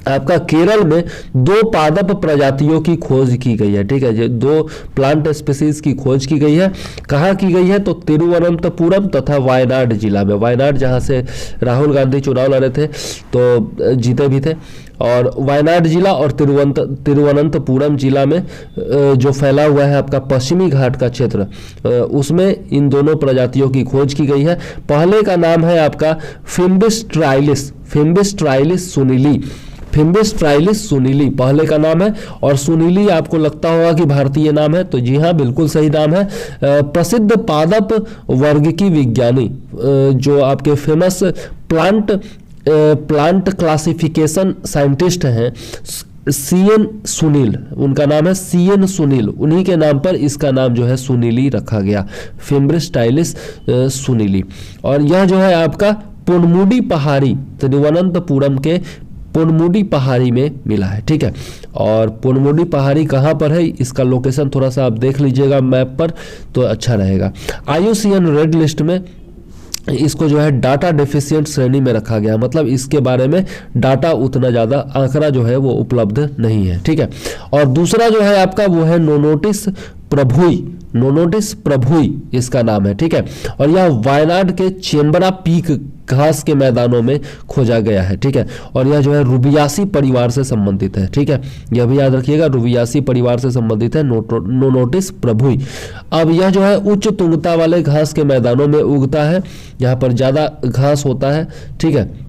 आपका केरल में 2 पादप प्रजातियों की खोज की गई है, ठीक है। ये 2 प्लांट स्पीसीज की खोज की गई है। कहाँ की गई है? तो तिरुवनंतपुरम तथा वायनाड जिला में। वायनाड जहाँ से राहुल गांधी चुनाव लड़े थे तो जीते भी थे, और वायनाड जिला और तिरुवनंतपुरम जिला में जो फैला हुआ है आपका पश्चिमी घाट का क्षेत्र, उसमें इन दोनों प्रजातियों की खोज की गई है। पहले का नाम है आपका फिम्बिस ट्राइलिस सुनीली। फिम्बिस ट्राइलिस सुनीली पहले का नाम है, और सुनीली आपको लगता होगा कि भारतीय नाम है, तो जी हाँ बिल्कुल सही नाम है। प्रसिद्ध पादप वर्ग की विज्ञानी जो आपके फेमस प्लांट क्लासिफिकेशन साइंटिस्ट हैं सीएन सुनील, उनका नाम है सीएन सुनील, उन्हीं के नाम पर इसका नाम जो है सुनीली रखा गया, फिम्बिस ट्राइलिस सुनीली। और यह जो है आपका पोनमुडी पहाड़ी, तिरुवनंतपुरम के पोनमुडी पहाड़ी में मिला है, ठीक है। और पोनमुडी पहाड़ी कहाँ पर है, इसका लोकेशन थोड़ा सा आप देख लीजिएगा मैप पर तो अच्छा रहेगा। IUCN रेड लिस्ट में इसको जो है डाटा डेफिशिएंट श्रेणी में रखा गया, मतलब इसके बारे में डाटा उतना ज़्यादा आंकड़ा जो है वो उपलब्ध नहीं है, ठीक है। और दूसरा जो है आपका वो है नोनोटिस प्रभुई इसका नाम है, ठीक है। और यह वायनाड के चेम्बरा पीक घास के मैदानों में खोजा गया है, ठीक है। और यह जो है रुबियासी परिवार से संबंधित है, ठीक है। यह भी याद रखिएगा, रुबियासी परिवार से संबंधित है नोनोटिस प्रभुई। अब यह जो है उच्च तुंगता वाले घास के मैदानों में उगता है, यहाँ पर ज़्यादा घास होता है, ठीक है,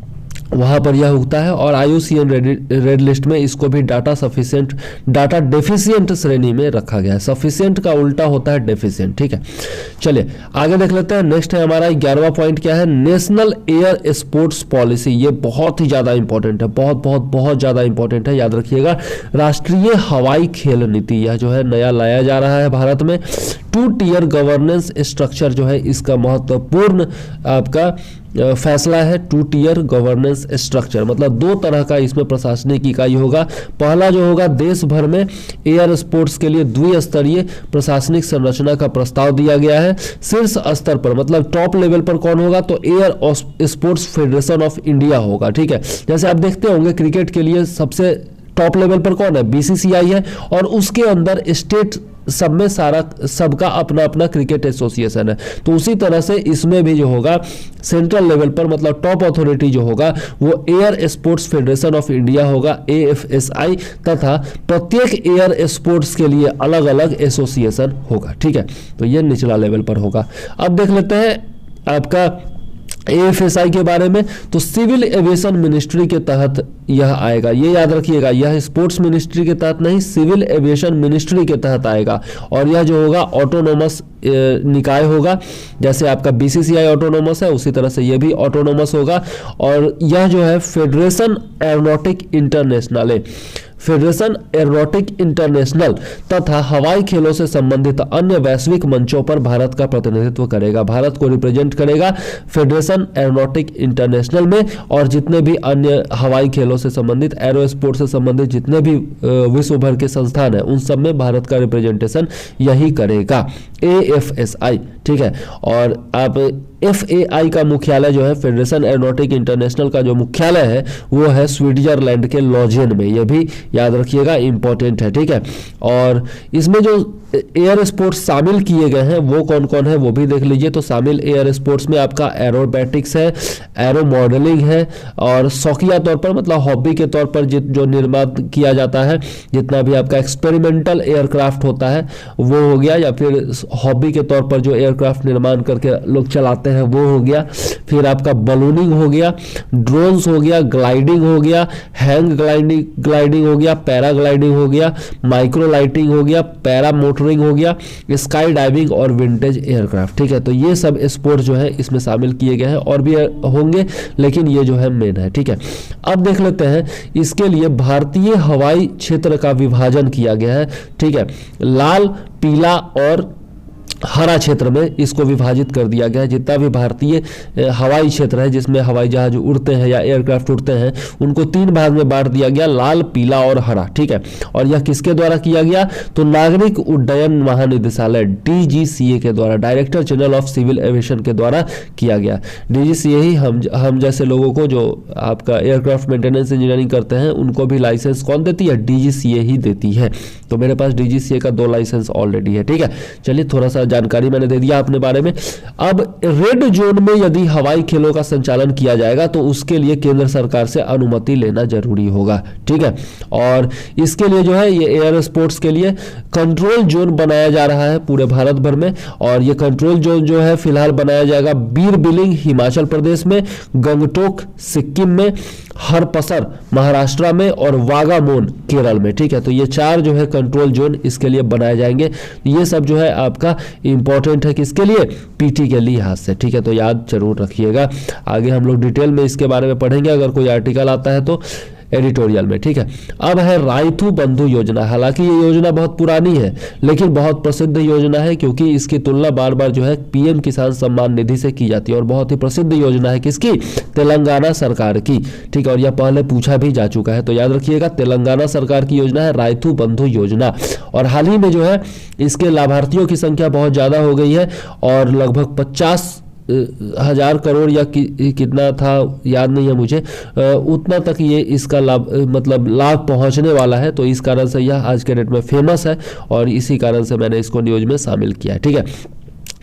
वहाँ पर यह उगता है। और IUCN रेड लिस्ट में इसको भी डाटा डेफिशिएंट श्रेणी में रखा गया है। सफिशिएंट का उल्टा होता है डेफिशिएंट, ठीक है। चलिए आगे देख लेते हैं। नेक्स्ट है हमारा 11वां पॉइंट क्या है, नेशनल एयर स्पोर्ट्स पॉलिसी। ये बहुत ही ज़्यादा इंपॉर्टेंट है, बहुत ज़्यादा इंपॉर्टेंट है, याद रखिएगा। राष्ट्रीय हवाई खेल नीति यह जो है नया लाया जा रहा है भारत में। 2 टियर गवर्नेंस स्ट्रक्चर जो है इसका महत्वपूर्ण आपका फैसला है। 2 टियर गवर्नेंस स्ट्रक्चर मतलब 2 तरह का इसमें प्रशासनिक इकाई होगा। पहला जो होगा, देश भर में एयर स्पोर्ट्स के लिए द्विस्तरीय प्रशासनिक संरचना का प्रस्ताव दिया गया है। शीर्ष स्तर पर मतलब टॉप लेवल पर कौन होगा, तो air sports federation of India होगा, ठीक है। जैसे आप देखते होंगे क्रिकेट के लिए सबसे टॉप लेवल पर कौन है, BCCI है, और उसके अंदर स्टेट सब में सबका अपना अपना क्रिकेट एसोसिएशन है। तो उसी तरह से इसमें भी जो होगा सेंट्रल लेवल पर मतलब टॉप अथॉरिटी जो होगा वो air sports federation of India होगा, AFSI, तथा प्रत्येक एयर स्पोर्ट्स के लिए अलग अलग एसोसिएशन होगा, ठीक है। तो ये निचला लेवल पर होगा। अब देख लेते हैं आपका AFSI के बारे में, तो सिविल एविएशन मिनिस्ट्री के तहत यह आएगा, ये याद रखिएगा, यह स्पोर्ट्स मिनिस्ट्री के तहत नहीं, सिविल एविएशन मिनिस्ट्री के तहत आएगा। और यह जो होगा ऑटोनोमस निकाय होगा, जैसे आपका BCCI ऑटोनोमस है उसी तरह से यह भी ऑटोनोमस होगा। और यह जो है फेडरेशन एरोनॉटिक इंटरनेशनल है, फेडरेशन एरोनॉटिक इंटरनेशनल तथा हवाई खेलों से संबंधित अन्य वैश्विक मंचों पर भारत का प्रतिनिधित्व करेगा, भारत को रिप्रेजेंट करेगा फेडरेशन एरोनॉटिक इंटरनेशनल में। और जितने भी अन्य हवाई खेलों से संबंधित, एरो स्पोर्ट से संबंधित जितने भी विश्व भर के संस्थान हैं उन सब में भारत का रिप्रेजेंटेशन यही करेगा, AFSI, ठीक है। और आप FAI का मुख्यालय जो है, फेडरेशन एरोनॉटिक इंटरनेशनल का जो मुख्यालय है वो है स्विट्जरलैंड के लॉजेन में, ये भी याद रखिएगा, इंपॉर्टेंट है, ठीक है। और इसमें जो एयर स्पोर्ट्स शामिल किए गए हैं वो कौन कौन है वो भी देख लीजिए। तो शामिल एयर स्पोर्ट्स में आपका एरोबैटिक्स है, एरो मॉडलिंग है, और शौकिया तौर पर मतलब हॉबी के तौर पर जो निर्माण किया जाता है, जितना भी आपका एक्सपेरिमेंटल एयरक्राफ्ट होता है वो हो गया, या फिर हॉबी के तौर पर जो एयरक्राफ्ट निर्माण करके लोग चलाते हैं वो हो गया। फिर आपका बलूनिंग हो गया, ड्रोन्स हो गया, ग्लाइडिंग हो गया, हैंग ग्लाइडिंग हो गया, पैराग्लाइडिंग हो गया, माइक्रो लाइटिंग हो गया, पैरा मोटरिंग हो गया, स्काई डाइविंग और विंटेज एयरक्राफ्ट, ठीक है। तो ये सब स्पोर्ट जो है इसमें शामिल किए गए हैं, और भी होंगे लेकिन ये जो है मेन है, ठीक है। अब देख लेते हैं, इसके लिए भारतीय हवाई क्षेत्र का विभाजन किया गया है, ठीक है। लाल, पीला और हरा क्षेत्र में इसको विभाजित कर दिया गया है। जितना भी भारतीय हवाई क्षेत्र है जिसमें हवाई जहाज उड़ते हैं या एयरक्राफ्ट उड़ते हैं उनको 3 भाग में बांट दिया गया, लाल, पीला और हरा, ठीक है। और यह किसके द्वारा किया गया, तो नागरिक उड्डयन महानिदेशालय DGCA के द्वारा, director general of civil aviation के द्वारा किया गया। DGCA ही हम जैसे लोगों को जो आपका एयरक्राफ्ट मेंटेनेंस इंजीनियरिंग करते हैं उनको भी लाइसेंस कौन देती है, DGCA ही देती है। तो मेरे पास DGCA का 2 लाइसेंस ऑलरेडी है, ठीक है। चलिए थोड़ा सा जानकारी मैंने दे दिया अपने बारे में। अब रेड जोन में यदि हवाई खेलों का संचालन किया जाएगा तो उसके लिए केंद्र सरकार से अनुमति लेना जरूरी होगा, ठीक है। और इसके लिए जो है ये एयर स्पोर्ट्स के लिए कंट्रोल जोन बनाया जा रहा है पूरे भारत भर में। और ये कंट्रोल जोन जो है फिलहाल बनाया जाएगा बीर बिलिंग हिमाचल प्रदेश में, गंगटोक सिक्किम में, हरपसर महाराष्ट्र में और वागामोन केरल में, ठीक है। तो ये 4 जो है कंट्रोल जोन इसके लिए बनाए जाएंगे। ये सब जो है आपका इंपॉर्टेंट है किसके लिए, PT के लिहाज से, ठीक है। तो याद जरूर रखिएगा। आगे हम लोग डिटेल में इसके बारे में पढ़ेंगे अगर कोई आर्टिकल आता है तो एडिटोरियल में, ठीक है। अब है रायथू बंधु योजना। हालांकि ये योजना बहुत पुरानी है लेकिन बहुत प्रसिद्ध योजना है, क्योंकि इसकी तुलना बार बार जो है PM किसान सम्मान निधि से की जाती है। और बहुत ही प्रसिद्ध योजना है किसकी, तेलंगाना सरकार की, ठीक है। और यह पहले पूछा भी जा चुका है, तो याद रखिएगा तेलंगाना सरकार की योजना है रायथू बंधु योजना। और हाल ही में जो है इसके लाभार्थियों की संख्या बहुत ज्यादा हो गई है, और लगभग 50,000 करोड़ या कितना था याद नहीं है मुझे, उतना तक ये इसका लाभ मतलब लाभ पहुंचने वाला है। तो इस कारण से यह आज के डेट में फेमस है और इसी कारण से मैंने इसको न्यूज में शामिल किया है, ठीक है।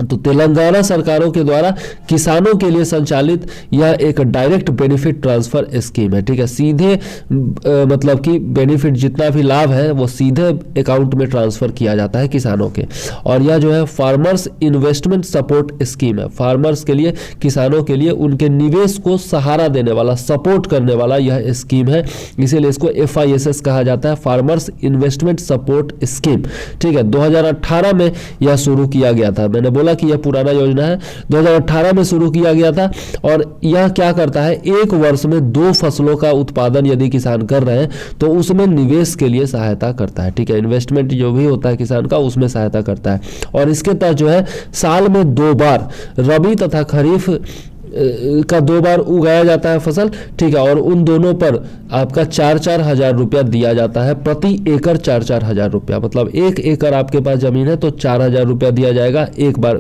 तो तेलंगाना सरकारों के द्वारा किसानों के लिए संचालित यह एक डायरेक्ट बेनिफिट ट्रांसफर स्कीम है, ठीक है। सीधे मतलब कि बेनिफिट जितना भी लाभ है वो सीधे अकाउंट में ट्रांसफर किया जाता है किसानों के। और यह जो है फार्मर्स इन्वेस्टमेंट सपोर्ट स्कीम है, फार्मर्स के लिए, किसानों के लिए उनके निवेश को सहारा देने वाला, सपोर्ट करने वाला यह स्कीम है। इसीलिए इसको FISS कहा जाता है, फार्मर्स इन्वेस्टमेंट सपोर्ट स्कीम, ठीक है। 2018 में यह शुरू किया गया था। मैंने बोला कि यह पुराना योजना है, 2018 में शुरू किया गया था। और यह क्या करता है, 1 वर्ष में 2 फसलों का उत्पादन यदि किसान कर रहे हैं तो उसमें निवेश के लिए सहायता करता है, ठीक है। इन्वेस्टमेंट जो भी होता है किसान का उसमें सहायता करता है। और इसके तहत जो है साल में 2 बार रबी तथा खरीफ का 2 बार उगाया जाता है फसल, ठीक है। और उन दोनों पर आपका 4-4 हजार रुपया दिया जाता है, प्रति एकड़ 4-4 हजार रुपया। मतलब 1 एकड़ आपके पास जमीन है तो 4 हजार रुपया दिया जाएगा एक बार,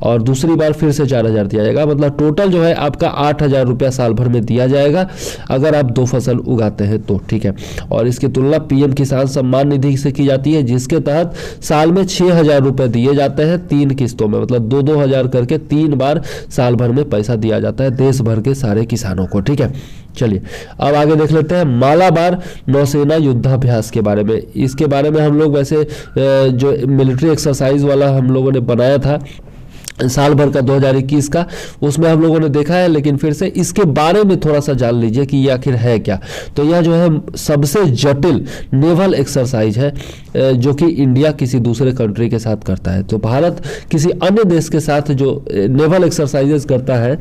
और दूसरी बार फिर से 4 हजार दिया जाएगा। मतलब टोटल जो है आपका 8 हजार रुपया साल भर में दिया जाएगा अगर आप 2 फसल उगाते हैं तो, ठीक है। और इसकी तुलना PM किसान सम्मान निधि से की जाती है, जिसके तहत साल में 6 हजार रुपये दिए जाते हैं 3 किस्तों में। मतलब 2-2 हजार करके 3 बार साल भर में पैसा दिया जाता है देश भर के सारे किसानों को, ठीक है। चलिए अब आगे देख लेते हैं मालाबार नौसेना युद्धाभ्यास के बारे में। इसके बारे में हम लोग वैसे जो मिलिट्री एक्सरसाइज वाला हम लोगों ने बनाया था साल भर का 2021 का, उसमें हम लोगों ने देखा है। लेकिन फिर से इसके बारे में थोड़ा सा जान लीजिए कि ये आखिर है क्या। तो यह जो है सबसे जटिल नेवल एक्सरसाइज है जो कि इंडिया किसी दूसरे कंट्री के साथ करता है। तो भारत किसी अन्य देश के साथ जो नेवल एक्सरसाइजेस करता है,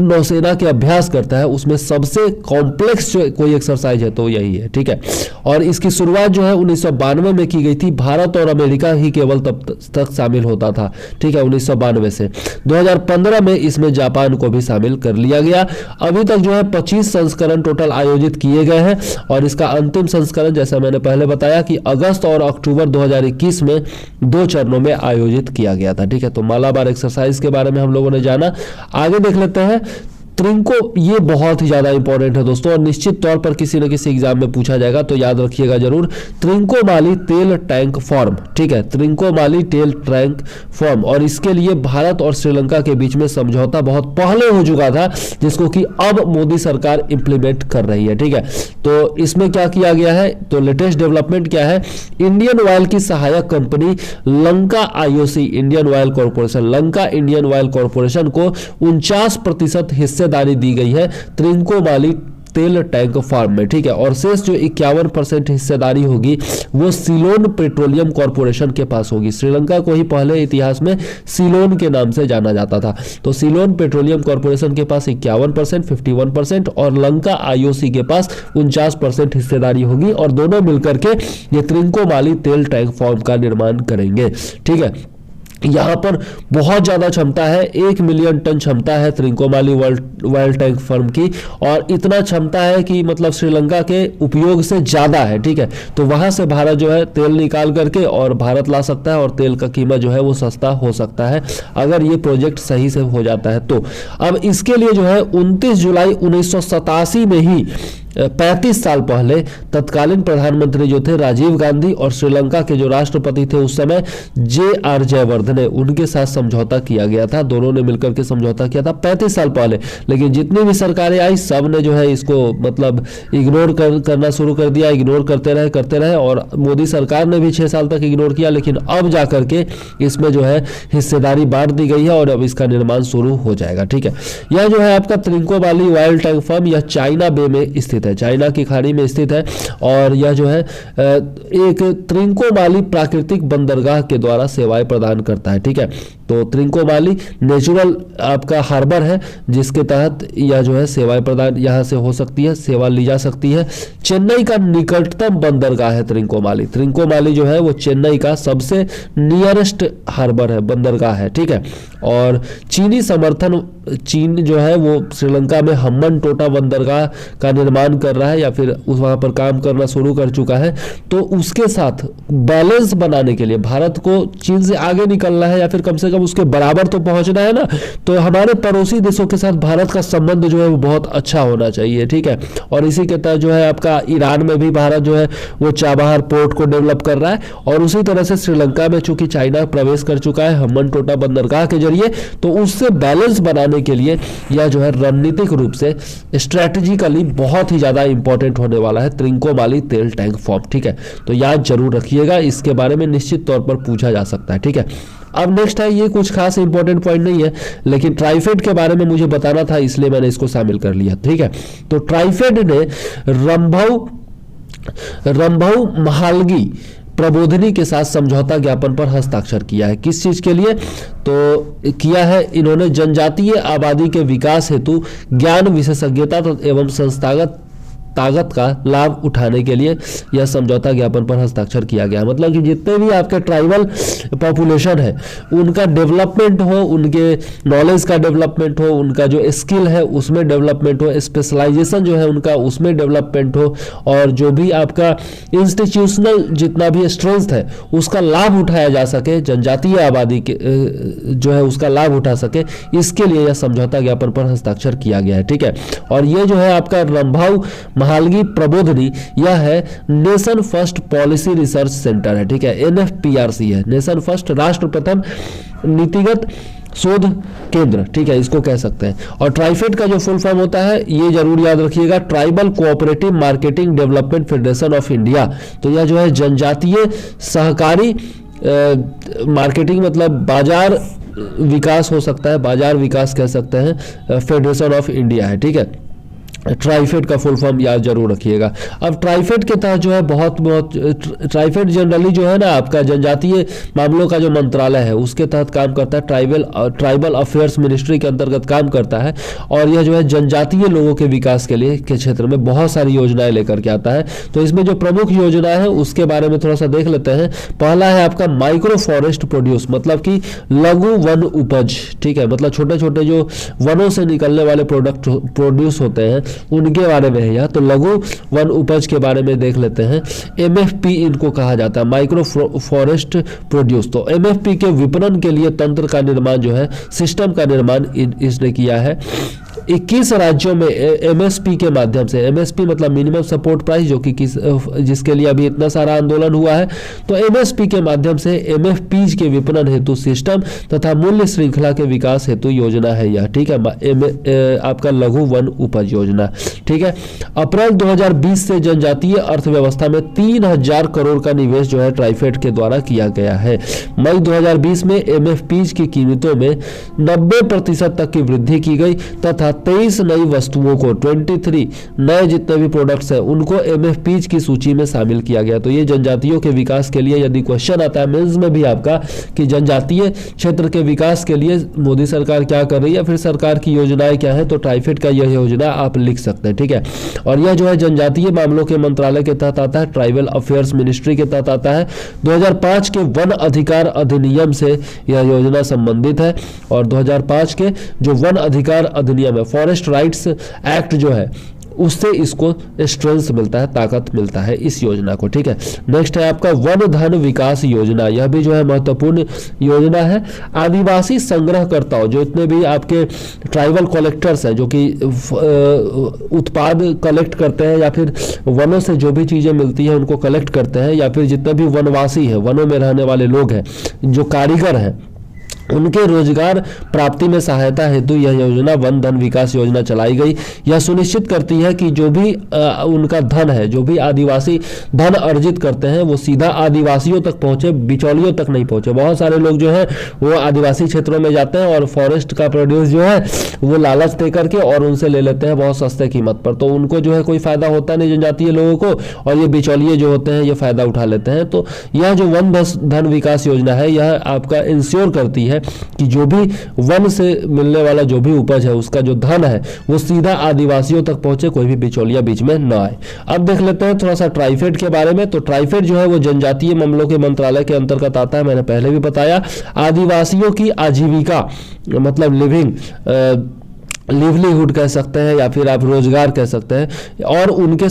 नौसेना के अभ्यास करता है, उसमें सबसे कॉम्प्लेक्स जो कोई एक्सरसाइज है तो यही है, ठीक है। और इसकी शुरुआत जो है 1992 में की गई थी। भारत और अमेरिका ही केवल तब तक शामिल होता था, ठीक है, 1992 से। 2015 में इसमें जापान को भी शामिल कर लिया गया। अभी तक जो है 25 संस्करण टोटल आयोजित किए गए हैं और इसका अंतिम संस्करण, जैसा मैंने पहले बताया, कि अगस्त और अक्टूबर 2021 में 2 चरणों में आयोजित किया गया था, ठीक है। तो मालाबार एक्सरसाइज के बारे में हम लोगों ने जाना। आगे देख लेते हैं त्रिंको। ये बहुत ही ज्यादा इंपॉर्टेंट है दोस्तों और निश्चित तौर पर किसी न किसी एग्जाम में पूछा जाएगा, तो याद रखिएगा जरूर। त्रिंकोमाली तेल टैंक फॉर्म, ठीक है, त्रिंकोमाली तेल टैंक फॉर्म। और इसके लिए भारत और श्रीलंका के बीच में समझौता बहुत पहले हो चुका था, जिसको कि अब मोदी सरकार इंप्लीमेंट कर रही है, ठीक है। तो इसमें क्या किया गया है, तो लेटेस्ट डेवलपमेंट क्या है, इंडियन ऑयल की सहायक company Lanka IOC, Indian oil corporation, Lanka Indian oil corporation को 49% हिस्सेदारी दी गई है त्रिंकोमाली तेल टैंक फार्म में, ठीक है। और शेष जो 51% हिस्सेदारी होगी वो सीलोन पेट्रोलियम कॉर्पोरेशन के पास होगी। श्रीलंका को ही पहले इतिहास में सीलोन के नाम से जाना जाता था। तो सीलोन पेट्रोलियम कॉर्पोरेशन के पास 51%, 51% और लंका आईओसी के पास 49% हिस्सेदारी होगी और दोनों मिलकर के ये त्रिंकोमाली तेल टैंक फार्म का निर्माण करेंगे, ठीक है। यहाँ पर बहुत ज़्यादा क्षमता है, 1 मिलियन टन क्षमता है त्रिंकोमाली ऑयल टैंक फर्म की। और इतना क्षमता है कि मतलब श्रीलंका के उपयोग से ज़्यादा है, ठीक है। तो वहाँ से भारत जो है तेल निकाल करके और भारत ला सकता है और तेल का कीमत जो है वो सस्ता हो सकता है अगर ये प्रोजेक्ट सही से हो जाता है तो। अब इसके लिए जो है 29 जुलाई 1987 में ही 35 साल पहले तत्कालीन प्रधानमंत्री जो थे राजीव गांधी और श्रीलंका के जो राष्ट्रपति थे उस समय JR जयवर्धने, उनके साथ समझौता किया गया था। दोनों ने मिलकर के समझौता किया था 35 साल पहले। लेकिन जितनी भी सरकारें आई सब ने जो है इसको मतलब इग्नोर करना शुरू कर दिया, इग्नोर करते रहे और मोदी सरकार ने भी 6 साल तक इग्नोर किया। लेकिन अब जाकर के इसमें जो है हिस्सेदारी बांट दी गई है और अब इसका निर्माण शुरू हो जाएगा, ठीक है। यह जो है आपका त्रिंकोमाली ऑयल टैंक फर्म, यह चाइना बे में स्थित है, चाइना की खाड़ी में स्थित है। और यह जो है एक त्रिंकोमाली प्राकृतिक बंदरगाह के द्वारा सेवाएं प्रदान करता है, ठीक है। तो त्रिंकोमाली नेचुरल आपका हार्बर है जिसके तहत यह जो है सेवाएं प्रदान यहाँ से हो सकती है, सेवा ली जा सकती है। चेन्नई का निकटतम बंदरगाह है त्रिंकोमाली। त्रिंकोमाली जो है वो चेन्नई का सबसे नियरेस्ट हार्बर है, बंदरगाह है, ठीक है। और चीनी समर्थन, चीन जो है वो श्रीलंका में हम्बन टोटा बंदरगाह का निर्माण कर रहा है या फिर उस वहां पर काम करना शुरू कर चुका है। तो उसके साथ बैलेंस बनाने के लिए भारत को चीन से आगे निकलना है या फिर कम से कम उसके बराबर तो पहुंचना है ना। तो हमारे पड़ोसी देशों के साथ भारत का संबंध जो है वो बहुत अच्छा होना चाहिए, ठीक है। और इसी के तहत जो है आपका ईरान में भी भारत जो है वो चाबहार पोर्ट को डेवलप कर रहा है। और उसी तरह से श्रीलंका में चूंकि चाइना प्रवेश कर चुका है हम्बन टोटा बंदरगाह के जरिए, तो उससे बैलेंस बनाने के लिए यह जो है रणनीतिक रूप से स्ट्रैटेजिकली बहुत ही ज्यादा इंपॉर्टेंट होने वाला है त्रिंकोमाली तेल टैंक फॉर्म, ठीक है। तो याद जरूर रखिएगा, इसके बारे में निश्चित तौर पर पूछा जा सकता है, ठीक है। अब नेक्स्ट है, ये कुछ खास इंपॉर्टेंट पॉइंट नहीं है लेकिन ट्राइफेड के बारे में मुझे बताना था इसलिए मैंने इसको शामिल कर लिया, ठीक है। तो ट्राइफेड ने रंभऊ महालगी प्रबोधिनी के साथ समझौता ज्ञापन पर हस्ताक्षर किया है। किस चीज के लिए तो किया है इन्होंने, जनजातीय आबादी के विकास हेतु ज्ञान विशेषज्ञता एवं संस्थागत ताकत का लाभ उठाने के लिए यह समझौता ज्ञापन पर हस्ताक्षर किया गया। मतलब कि जितने भी आपके ट्राइबल पॉपुलेशन है उनका डेवलपमेंट हो, उनके नॉलेज का डेवलपमेंट हो, उनका जो स्किल है उसमें डेवलपमेंट हो, स्पेशलाइजेशन जो है उनका उसमें डेवलपमेंट हो और जो भी आपका इंस्टीट्यूशनल जितना भी स्ट्रेंथ है उसका लाभ उठाया जा सके, जनजातीय आबादी के जो है उसका लाभ उठा सके, इसके लिए यह समझौता ज्ञापन पर हस्ताक्षर किया गया है, ठीक है। और ये जो है आपका रंभऊ महालगी प्रबोधिनी, यह है nation first policy research centre है, ठीक है, NFPRC है, नेशन फर्स्ट राष्ट्र प्रथम नीतिगत शोध केंद्र, ठीक है, इसको कह सकते हैं। और ट्राइफेड का जो फुल फॉर्म होता है ये जरूर याद रखिएगा, tribal cooperative marketing development federation of India. तो यह जो है जनजातीय सहकारी मार्केटिंग मतलब बाजार विकास हो सकता है, बाजार विकास कह सकते हैं, फेडरेशन ऑफ इंडिया है। ठीक है, ट्राइफेड का फुल फॉर्म याद जरूर रखिएगा। अब ट्राइफेड के तहत जो है बहुत ट्राइफेड जनरली जो है ना आपका जनजातीय मामलों का जो मंत्रालय है उसके तहत काम करता है, ट्राइबल अफेयर्स मिनिस्ट्री के अंतर्गत काम करता है, और यह जो है जनजातीय लोगों के विकास के लिए के क्षेत्र में बहुत सारी योजनाएं लेकर के आता है। तो इसमें जो प्रमुख योजना है उसके बारे में थोड़ा सा देख लेते हैं। पहला है आपका माइक्रो फॉरेस्ट प्रोड्यूस, मतलब कि लघु वन उपज। ठीक है, मतलब छोटे छोटे जो वनों से निकलने वाले प्रोडक्ट प्रोड्यूस होते हैं उनके बारे में है यह। तो लघु वन उपज के बारे में देख लेते हैं। एमएफपी इनको कहा जाता है, माइक्रो फॉरेस्ट प्रोड्यूस। तो एमएफपी के विपणन के लिए तंत्र का निर्माण जो है, सिस्टम का निर्माण इसने किया है। 21 राज्यों में एमएसपी के माध्यम से, एमएसपी मतलब मिनिमम सपोर्ट प्राइस, जो कि जिसके लिए अभी इतना सारा आंदोलन हुआ है, तो एमएसपी के माध्यम से एमएफपीज के विपणन हेतु सिस्टम तथा मूल्य श्रृंखला के विकास हेतु योजना है यह। ठीक है, आपका लघु वन उपज योजना। ठीक है, अप्रैल 2020 से जनजातीय अर्थव्यवस्था में 3000 करोड़ का निवेश जो है ट्राइफेड के द्वारा किया गया है। मई 2020 में एमएफपीज की कीमतों में 90% तक की वृद्धि की गई तथा 23 नई वस्तुओं को, 23 नए जितने भी प्रोडक्ट्स हैं उनको एमएफपीज की सूची में शामिल किया गया। तो ये जनजातियों के विकास के लिए यदि क्वेश्चन आता है मेंस में भी आपका कि जनजातीय क्षेत्र के विकास के लिए मोदी सरकार क्या कर रही है, फिर सरकार की योजनाएं क्या है, तो ट्राइफेड का यह योजना आप लिख सकते हैं। ठीक है, और यह जो है जनजातीय मामलों के मंत्रालय के तहत आता है, ट्राइबल अफेयर्स मिनिस्ट्री के तहत आता है। 2005 के वन अधिकार अधिनियम से यह योजना संबंधित है, और 2005 के जो वन अधिकार अधिनियम है, फॉरेस्ट राइट्स एक्ट जो है, उससे इसको स्ट्रेंथ मिलता है, ताकत मिलता है इस योजना को। ठीक है, नेक्स्ट है आपका वन धन विकास योजना। यह भी जो है महत्वपूर्ण योजना है। आदिवासी संग्रहकर्ताओं, जो इतने भी आपके ट्राइबल कलेक्टर्स हैं, जो कि उत्पाद कलेक्ट करते हैं या फिर वनों से जो भी चीजें मिलती हैं उनको कलेक्ट करते हैं, या फिर जितने भी वनवासी हैं, वनों में रहने वाले लोग हैं, जो कारीगर हैं, उनके रोजगार प्राप्ति में सहायता हेतु यह योजना वन धन विकास योजना चलाई गई। यह सुनिश्चित करती है कि जो भी उनका धन है, जो भी आदिवासी धन अर्जित करते हैं, वो सीधा आदिवासियों तक पहुंचे, बिचौलियों तक नहीं पहुंचे। बहुत सारे लोग जो है वो आदिवासी क्षेत्रों में जाते हैं और फॉरेस्ट का प्रोड्यूस जो है वो लालच दे करके और उनसे ले लेते हैं बहुत सस्ते कीमत पर। तो उनको जो है कोई फायदा होता नहीं जनजातीय लोगों को, और ये बिचौलिए जो होते हैं ये फायदा उठा लेते हैं। तो यह जो वन धन विकास योजना है, यह आपका इंश्योर करती है कि जो भी वन से मिलने वाला जो भी उपज है, उसका जो धन है वो सीधा आदिवासियों तक पहुंचे, कोई भी बिचौलिया बीच में न आए। अब देख लेते हैं थोड़ा सा ट्राइफेड के बारे में। तो ट्राइफेड जो है वो जनजातीय मामलों के मंत्रालय के अंतर्गत आता है, मैंने पहले भी बताया। आदिवासियों की आजीविका मतलब लिवलीहुड कह सकते हैं, या फिर आप रोजगार कह सकते हैं, और उनके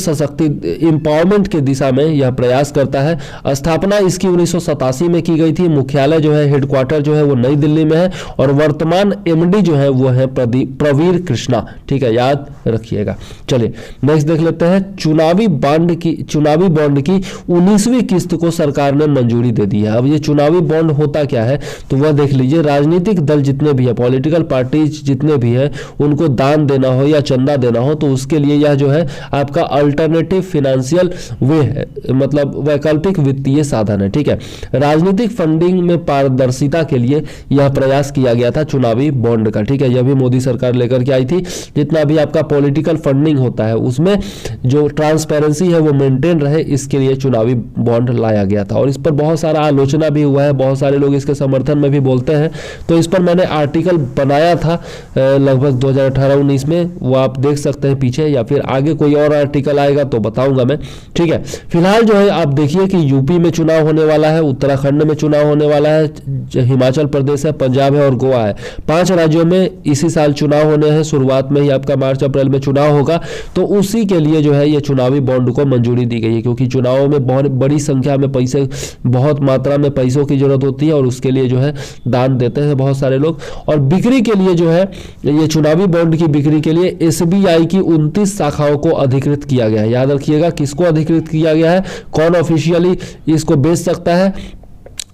एम्पावरमेंट के दिशा में यह प्रयास करता है। स्थापना इसकी 1987 में की गई थी। मुख्यालय जो है, हेडक्वार्टर जो है वो नई दिल्ली में है, और वर्तमान एमडी जो है वो है प्रवीर कृष्णा। ठीक है, याद रखिएगा। चलिए नेक्स्ट देख लेते हैं। चुनावी बॉन्ड की 19वीं किस्त को सरकार ने मंजूरी दे दी है। अब ये चुनावी बॉन्ड होता क्या है तो वह देख लीजिए। राजनीतिक दल जितने भी है, पॉलिटिकल पार्टीज जितने भी है, उनको दान देना हो या चंदा देना हो, तो उसके लिए यह जो है आपका अल्टरनेटिव फाइनेंशियल वे है, मतलब वैकल्पिक वित्तीय साधन है। ठीक है, राजनीतिक फंडिंग में पारदर्शिता के लिए यह प्रयास किया गया था चुनावी बॉन्ड का। ठीक है, यह भी मोदी सरकार लेकर के आई थी। जितना भी आपका पॉलिटिकल फंडिंग होता है उसमें जो ट्रांसपेरेंसी है वो मेंटेन रहे, इसके लिए चुनावी बॉन्ड लाया गया था, और इस पर बहुत सारा आलोचना भी हुआ है, बहुत सारे लोग इसके समर्थन में भी बोलते हैं। तो इस पर मैंने आर्टिकल बनाया था लगभग 2018-19 में, वो आप देख सकते हैं पीछे, या फिर आगे कोई और आर्टिकल आएगा तो बताऊंगा मैं। ठीक है, फिलहाल जो है आप देखिए कि यूपी में चुनाव होने वाला है, उत्तराखंड में चुनाव होने वाला है, हिमाचल प्रदेश है, पंजाब है और गोवा है। 5 राज्यों में इसी साल चुनाव होने हैं। शुरुआत में ही आपका मार्च अप्रैल में चुनाव होगा, तो उसी के लिए जो है ये चुनावी बॉन्ड को मंजूरी दी गई है, क्योंकि चुनावों में बहुत बड़ी संख्या में पैसे, बहुत मात्रा में पैसों की जरूरत होती है, और उसके लिए जो है दान देते हैं बहुत सारे लोग। और बिक्री के लिए जो है ये चुनावी बॉन्ड की बिक्री के लिए एसबीआई की 29 शाखाओं को अधिकृत किया गया है। याद रखिएगा किसको अधिकृत किया गया है, कौन ऑफिशियली इसको बेच सकता है।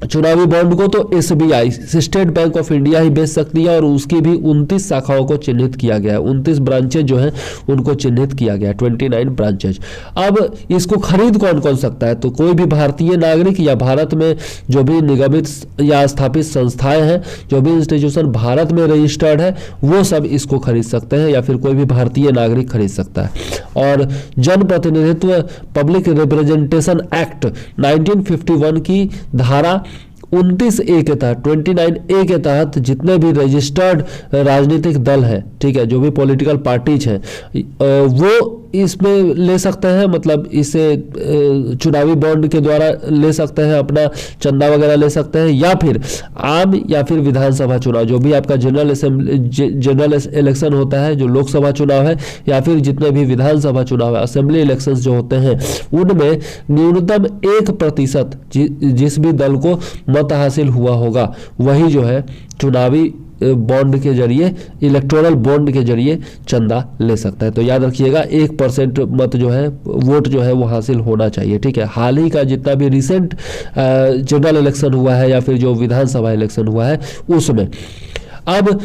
चुनावी बॉन्ड को तो SBI, State Bank of India ही बेच सकती है और उसकी भी 29 शाखाओं को चिन्हित किया गया है, 29 ब्रांचेज जो हैं उनको चिन्हित किया गया है, 29 ब्रांचेज। अब इसको खरीद कौन कौन सकता है, तो कोई भी भारतीय नागरिक या भारत में जो भी निगमित या स्थापित संस्थाएं हैं, जो भी इंस्टीट्यूशन भारत में रजिस्टर्ड है, वो सब इसको खरीद सकते हैं या फिर कोई भी भारतीय नागरिक खरीद सकता है। और जन प्रतिनिधित्व पब्लिक रिप्रेजेंटेशन एक्ट 1951 की धारा 29A के तहत, 29A के तहत जितने भी रजिस्टर्ड राजनीतिक दल हैं, ठीक है, जो भी पॉलिटिकल पार्टीज हैं, वो इसमें ले सकते हैं, मतलब इसे चुनावी बॉन्ड के द्वारा ले सकते हैं, अपना चंदा वगैरह ले सकते हैं, या फिर आम या फिर विधानसभा चुनाव, जो भी आपका जनरल इलेक्शन होता है, जो लोकसभा चुनाव है या फिर जितने भी विधानसभा चुनाव है, असेंबली इलेक्शंस जो होते हैं, उनमें न्यूनतम 1% जिस भी दल को मत हासिल हुआ होगा, वही जो है चुनावी बॉन्ड के जरिए, इलेक्टोरल बॉन्ड के जरिए चंदा ले सकता है। तो याद रखिएगा 1% मत जो है, वोट जो है वो हासिल होना चाहिए, ठीक है। हाल ही का जितना भी रिसेंट जनरल इलेक्शन हुआ है या फिर जो विधानसभा इलेक्शन हुआ है उसमें, अब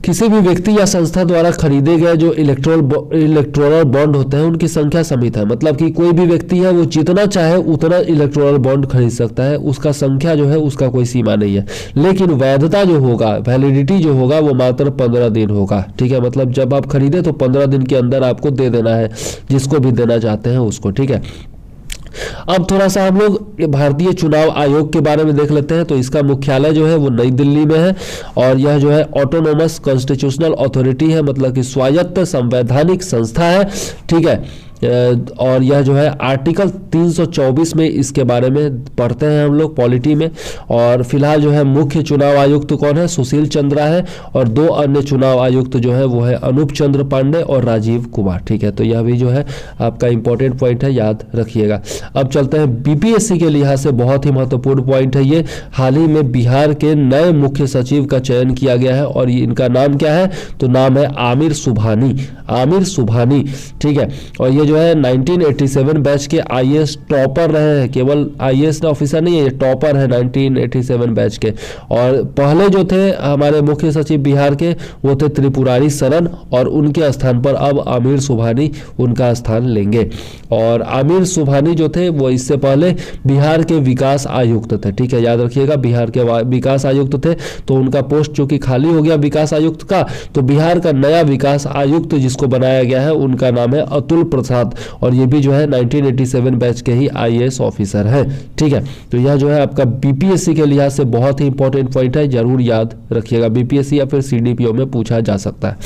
किसी भी व्यक्ति या संस्था द्वारा खरीदे गए जो इलेक्टोरल बॉन्ड होते हैं उनकी संख्या सीमित है, मतलब कि कोई भी व्यक्ति है वो जितना चाहे उतना इलेक्टोरल बॉन्ड खरीद सकता है, उसका संख्या जो है उसका कोई सीमा नहीं है। लेकिन वैधता जो होगा, वैलिडिटी जो होगा वो मात्र 15 दिन होगा, ठीक है। मतलब जब आप खरीदे तो 15 दिन के अंदर आपको दे देना है, जिसको भी देना चाहते हैं उसको, ठीक है। अब थोड़ा सा हम लोग भारतीय चुनाव आयोग के बारे में देख लेते हैं। तो इसका मुख्यालय जो है वो नई दिल्ली में है और यह जो है ऑटोनोमस कॉन्स्टिट्यूशनल अथॉरिटी है, मतलब कि स्वायत्त संवैधानिक संस्था है, ठीक है। और यह जो है आर्टिकल 324 में इसके बारे में पढ़ते हैं हम लोग पॉलिटी में। और फिलहाल जो है मुख्य चुनाव आयुक्त कौन है, सुशील चंद्रा है, और 2 अन्य चुनाव आयुक्त जो है वो है अनूप चंद्र पांडे और राजीव कुमार, ठीक है। तो यह भी जो है आपका इंपॉर्टेंट पॉइंट है, याद रखिएगा। अब चलते हैं बीपीएससी के लिहाज से बहुत ही महत्वपूर्ण पॉइंट है ये। हाल ही में बिहार के नए मुख्य सचिव का चयन किया गया है और इनका नाम क्या है, तो नाम है आमिर सुबहानी, आमिर सुबहानी, ठीक है। और ये जो है 1987 बैच के आईएएस टॉपर रहे हैं, केवल आईएएस ऑफिसर नहीं है, ये टॉपर है 1987 बैच के। और पहले जो थे हमारे मुख्य सचिव बिहार के वो थे त्रिपुरारी शरण, और उनके स्थान पर अब आमिर सुबहानी उनका स्थान लेंगे। और आमिर सुबहानी जो थे वो इससे पहले बिहार के विकास आयुक्त थे, ठीक है, याद रखिएगा बिहार के विकास आयुक्त थे। तो उनका पोस्ट चूंकि खाली हो गया विकास आयुक्त का, तो बिहार का नया विकास आयुक्त जिसको बनाया गया है उनका नाम है अतुल प्रसाद, और ये भी जो है 1987 बैच के ही आईएएस ऑफिसर हैं, ठीक है। तो यह जो है आपका बीपीएससी के लिहाज से बहुत ही इंपॉर्टेंट पॉइंट है, जरूर याद रखिएगा। बीपीएससी या फिर सीडीपीओ में पूछा जा सकता है।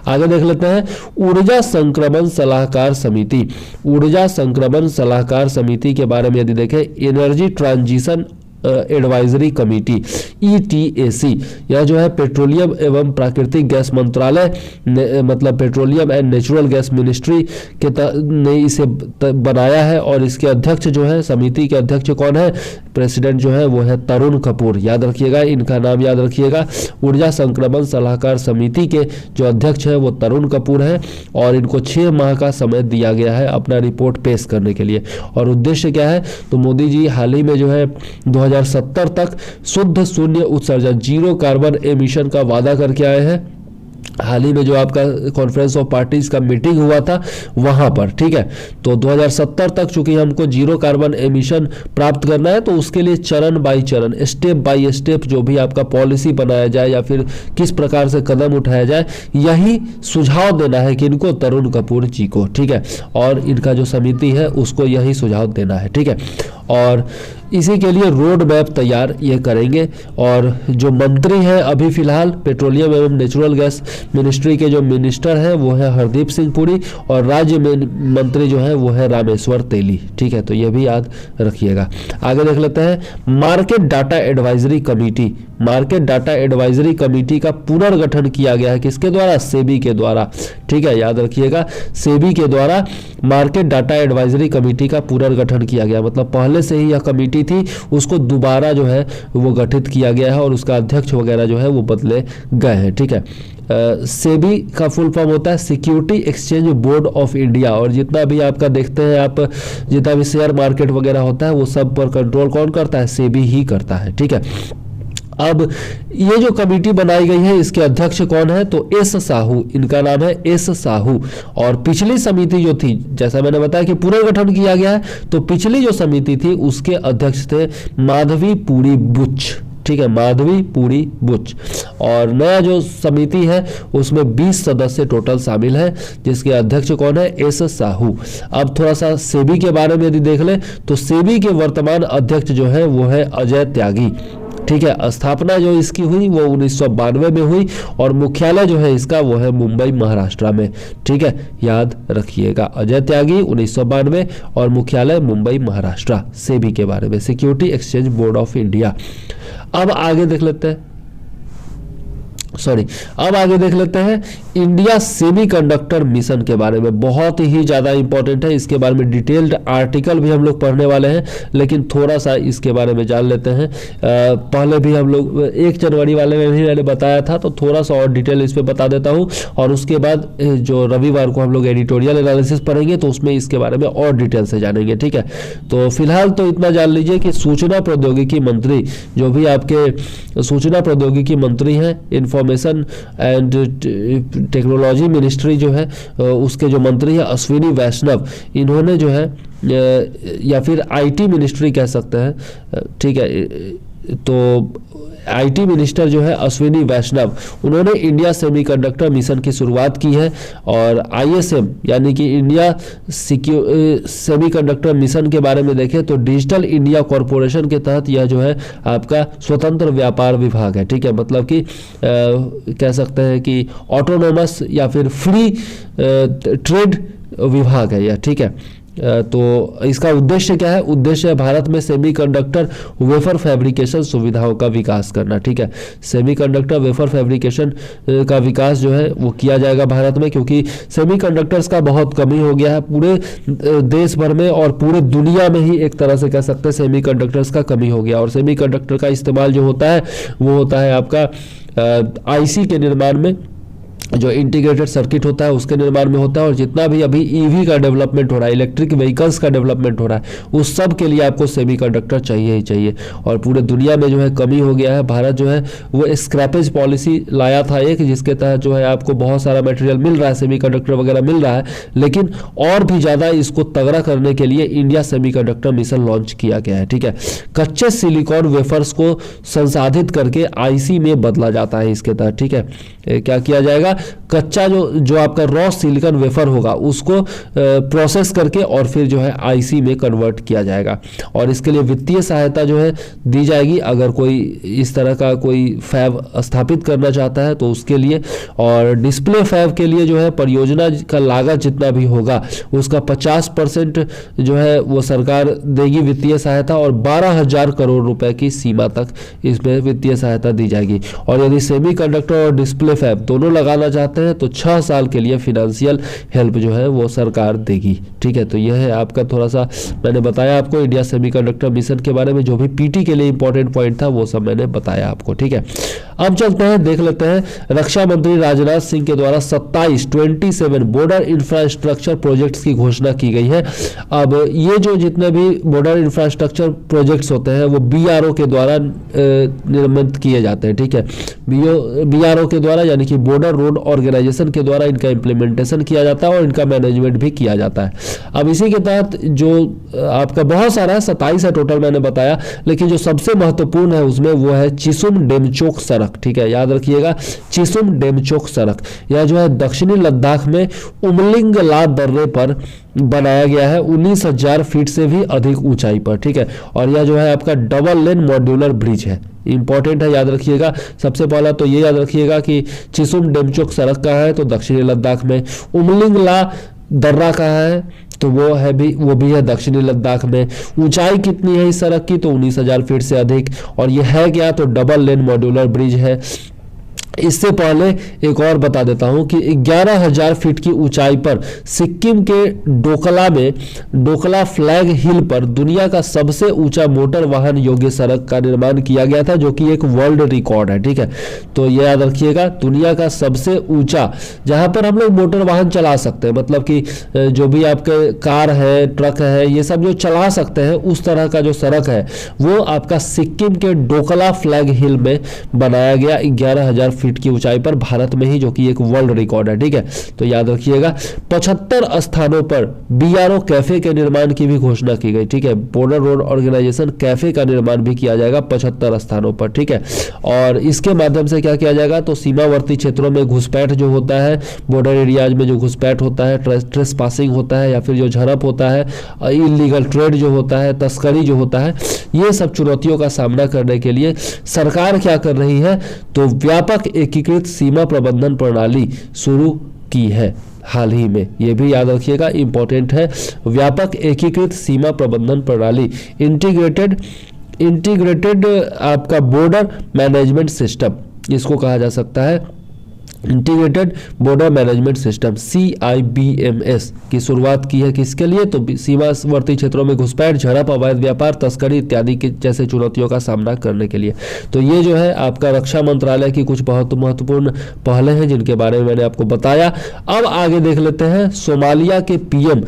आगे देख लेते हैं ऊर्जा संक्रमण सलाहकार समिति। ऊर्जा संक्रमण सलाहकार समिति के बारे में यदि देखें, energy transition advisory committee ETAC, यह जो है पेट्रोलियम एवं प्राकृतिक गैस मंत्रालय मतलब petroleum and natural gas ministry के ने इसे बनाया है। और इसके अध्यक्ष जो है, समिति के अध्यक्ष कौन है, प्रेसिडेंट जो है वो है तरुण कपूर, याद रखिएगा, इनका नाम याद रखिएगा। ऊर्जा संक्रमण सलाहकार समिति के जो अध्यक्ष है वो तरुण कपूर है और इनको 6 माह का समय दिया गया है अपना रिपोर्ट पेश करने के लिए। और उद्देश्य क्या है, तो मोदी जी हाल ही में जो है 2070 तक शुद्ध शून्य उत्सर्जन, 0 कार्बन एमिशन का वादा करके आए हैं। हाल ही में जो आपका कॉन्फ्रेंस ऑफ पार्टीज का मीटिंग हुआ था वहां पर, ठीक है। तो 2070 तक चूंकि हमको 0 कार्बन एमिशन प्राप्त करना है, तो उसके लिए चरण बाय चरण, स्टेप बाय स्टेप जो भी आपका पॉलिसी बनाया जाए या फिर किस प्रकार से कदम उठाया जाए, यही सुझाव देना है कि इनको तरुण कपूर जी को, ठीक है। और इनका जो समिति है उसको यही सुझाव देना है, ठीक है। और इसी के लिए रोड मैप तैयार ये करेंगे। और जो मंत्री हैं अभी फिलहाल पेट्रोलियम एवं नेचुरल गैस मिनिस्ट्री के जो मिनिस्टर हैं वो है हरदीप सिंह पुरी, और राज्य में मंत्री जो है वो है रामेश्वर तेली, ठीक है। तो ये भी याद रखिएगा। आगे देख लेते हैं market data advisory committee, market data advisory committee का पुनर्गठन किया गया है। किसके द्वारा? सेबी के द्वारा। ठीक है, याद रखिएगा, सेबी के द्वारा मार्केट डाटा एडवाइजरी कमेटी का पुनर्गठन किया गया। मतलब पहले से ही यह कमेटी थी, उसको दोबारा जो है वो गठित किया गया है और उसका अध्यक्ष वगैरह जो है वो बदले गए हैं। ठीक है, सेबी का फुल फॉर्म होता है security exchange board of India. और जितना भी आपका देखते हैं आप, जितना भी शेयर मार्केट वगैरह होता है वो सब पर कंट्रोल कौन करता है? सेबी ही करता है। ठीक है, अब ये जो कमेटी बनाई गई है इसके अध्यक्ष कौन है? तो एस साहू, इनका नाम है एस साहू। और पिछली समिति जो थी, जैसा मैंने बताया कि पुनर्गठन किया गया है, तो पिछली जो समिति थी उसके अध्यक्ष थे माधवीपुरी बुच। ठीक है, माधवीपुरी बुच। और नया जो समिति है उसमें 20 सदस्य टोटल शामिल है, जिसके अध्यक्ष कौन है? एस साहू। अब थोड़ा सा सेबी के बारे में यदि देख ले तो सेबी के वर्तमान अध्यक्ष जो है वो है अजय त्यागी। ठीक है, स्थापना जो इसकी हुई वो 1992 में हुई और मुख्यालय जो है इसका वो है मुंबई महाराष्ट्र में। ठीक है, याद रखिएगा, अजय त्यागी 1992 और मुख्यालय मुंबई महाराष्ट्र। सेबी के बारे में, security exchange board of India. अब आगे देख लेते हैं, अब आगे देख लेते हैं इंडिया सेमीकंडक्टर मिशन के बारे में। बहुत ही ज़्यादा इंपॉर्टेंट है, इसके बारे में डिटेल्ड आर्टिकल भी हम लोग पढ़ने वाले हैं, लेकिन थोड़ा सा इसके बारे में जान लेते हैं। पहले भी हम लोग 1 जनवरी वाले में भी मैंने बताया था, तो थोड़ा सा और डिटेल इस पर बता देता हूँ। और उसके बाद जो रविवार को हम लोग एडिटोरियल एनालिसिस पढ़ेंगे तो उसमें इसके बारे में और डिटेल से जानेंगे। ठीक है, तो फिलहाल तो इतना जान लीजिए कि सूचना प्रौद्योगिकी मंत्री, जो भी आपके सूचना प्रौद्योगिकी मंत्री हैं, इंफॉर्मेशन एंड टेक्नोलॉजी मिनिस्ट्री जो है उसके जो मंत्री है अश्विनी वैष्णव, इन्होंने जो है या फिर आईटी मिनिस्ट्री कह सकते हैं। ठीक है, तो आईटी मिनिस्टर जो है अश्विनी वैष्णव, उन्होंने इंडिया सेमीकंडक्टर मिशन की शुरुआत की है। और आईएसएम यानी कि इंडिया सेमीकंडक्टर मिशन के बारे में देखें तो डिजिटल इंडिया कॉरपोरेशन के तहत यह जो है आपका स्वतंत्र व्यापार विभाग है। ठीक है, मतलब कि कह सकते हैं कि ऑटोनोमस या फिर फ्री ट्रेड विभाग है यह। ठीक है, तो इसका उद्देश्य क्या है? उद्देश्य है भारत में सेमीकंडक्टर वेफर फैब्रिकेशन सुविधाओं का विकास करना। ठीक है, सेमीकंडक्टर वेफर फैब्रिकेशन का विकास जो है वो किया जाएगा भारत में, क्योंकि सेमीकंडक्टर्स का बहुत कमी हो गया है पूरे देश भर में और पूरे दुनिया में ही। एक तरह से कह सकते हैं सेमीकंडक्टर्स का कमी हो गया। और सेमीकंडक्टर का इस्तेमाल जो होता है वो होता है आपका आईसी के निर्माण में, जो इंटीग्रेटेड सर्किट होता है उसके निर्माण में होता है। और जितना भी अभी ईवी का डेवलपमेंट हो रहा है, इलेक्ट्रिक व्हीकल्स का डेवलपमेंट हो रहा है, उस सब के लिए आपको सेमीकंडक्टर चाहिए ही चाहिए। और पूरे दुनिया में जो है कमी हो गया है। भारत जो है वो स्क्रैपेज पॉलिसी लाया था एक, जिसके तहत जो है आपको बहुत सारा मटेरियल मिल रहा है, सेमीकंडक्टर वगैरह मिल रहा है, लेकिन और भी ज़्यादा इसको तगड़ा करने के लिए इंडिया सेमीकंडक्टर मिशन लॉन्च किया गया है। ठीक है, कच्चे सिलिकॉन वेफर्स को संसाधित करके आईसी में बदला जाता है इसके तहत। ठीक है, क्या किया जाएगा? कच्चा जो आपका रॉ सिलिकॉन वेफर होगा उसको प्रोसेस करके और फिर जो है आईसी में कन्वर्ट किया जाएगा। और इसके लिए वित्तीय सहायता जो है दी जाएगी अगर कोई इस तरह का कोई फैब स्थापित करना चाहता है तो उसके लिए। और डिस्प्ले फैब के लिए जो है परियोजना का लागत जितना भी होगा उसका 50% जो है वो सरकार देगी वित्तीय सहायता, और 12,000 करोड़ रुपए की सीमा तक इसमें वित्तीय सहायता दी जाएगी। और यदि सेमीकंडक्टर और डिस्प्ले फैब दोनों लगाना चाहते हैं तो 6 साल के लिए फिनेंशियल हेल्प जो है वो सरकार देगी। ठीक है, तो यह है आपका थोड़ा सा मैंने बताया आपको इंडिया सेमीकंडक्टर मिशन के बारे में, जो भी पीटी के लिए इंपॉर्टेंट पॉइंट था वो सब मैंने बताया आपको। ठीक है, अब चलते हैं देख लेते हैं रक्षा मंत्री राजनाथ सिंह के द्वारा 27 बॉर्डर इंफ्रास्ट्रक्चर प्रोजेक्ट्स की घोषणा की गई है। अब ये जो जितने भी बॉर्डर इंफ्रास्ट्रक्चर प्रोजेक्ट्स होते हैं वो बीआरओ के द्वारा निर्मित किए जाते हैं। ठीक है, बीआरओ के द्वारा यानी कि बॉर्डर रोड ऑर्गेनाइजेशन के द्वारा इनका इम्प्लीमेंटेशन किया जाता है और इनका मैनेजमेंट भी किया जाता है। अब इसी के तहत जो आपका बहुत सारा है, 27 है टोटल मैंने बताया, लेकिन जो सबसे महत्वपूर्ण है उसमें वो है चिसुम डेमचोक सड़क। ठीक है, याद रखिएगा चिसुम डेमचोक सड़क, यह जो है दक्षिणी लद्दाख में उमलिंग ला दर्रे पर बनाया गया है 19,000 फीट से भी अधिक ऊंचाई पर। ठीक है, और यह जो है आपका डबल लेन मॉड्यूलर ब्रिज है। इंपॉर्टेंट है, याद रखिएगा। सबसे पहला तो ये याद रखिएगा कि चिसुम डेमचोक सड़क कहाँ है, तो दक्षिणी लद्दाख में। उमलिंग ला दर्रा कहाँ है, तो वो भी है दक्षिणी लद्दाख में। ऊंचाई कितनी है इस सड़क की, तो 19,000 फीट से अधिक। और ये है क्या, तो डबल लेन मॉड्यूलर ब्रिज है। इससे पहले एक और बता देता हूं कि 11,000 फीट की ऊंचाई पर सिक्किम के डोकला में डोकला फ्लैग हिल पर दुनिया का सबसे ऊंचा मोटर वाहन योग्य सड़क का निर्माण किया गया था, जो कि एक वर्ल्ड रिकॉर्ड है। ठीक है, तो ये याद रखिएगा, दुनिया का सबसे ऊंचा जहां पर हम लोग मोटर वाहन चला सकते हैं, मतलब कि जो भी आपके कार है, ट्रक है, ये सब जो चला सकते हैं, उस तरह का जो सड़क है वो आपका सिक्किम के डोकला फ्लैग हिल में बनाया गया 11,000 फीट की ऊंचाई पर, भारत में ही, जो कि एक वर्ल्ड रिकॉर्ड है। ठीक है, तो याद रखिएगा। 75 स्थानों पर बीआरओ कैफे के निर्माण की भी घोषणा की गई। ठीक है, बॉर्डर रोड ऑर्गेनाइजेशन कैफे का निर्माण भी किया जाएगा 75 स्थानों पर। ठीक है, और इसके माध्यम से क्या किया जाएगा, तो सीमावर्ती क्षेत्रों में घुसपैठ जो होता है, बॉर्डर एरियाज में जो घुसपैठ होता है, ट्रेस पासिंग होता है, या फिर जो झड़प होता है, इलीगल ट्रेड जो होता है, तस्करी जो होता है, ये सब चुनौतियों का सामना करने के लिए सरकार क्या कर रही है, तो व्यापक एकीकृत सीमा प्रबंधन प्रणाली शुरू की है हाल ही में। ये भी याद रखिएगा, इंपॉर्टेंट है। व्यापक एकीकृत सीमा प्रबंधन प्रणाली, इंटीग्रेटेड आपका बॉर्डर मैनेजमेंट सिस्टम, इसको कहा जा सकता है integrated border management system, CIBMS की शुरुआत की है। किसके लिए, तो सीमावर्ती क्षेत्रों में घुसपैठ, झड़प, अवैध व्यापार, तस्करी इत्यादि के जैसे चुनौतियों का सामना करने के लिए। तो ये जो है आपका रक्षा मंत्रालय की कुछ बहुत महत्वपूर्ण पहले हैं जिनके बारे में मैंने आपको बताया। अब आगे देख लेते हैं सोमालिया के PM,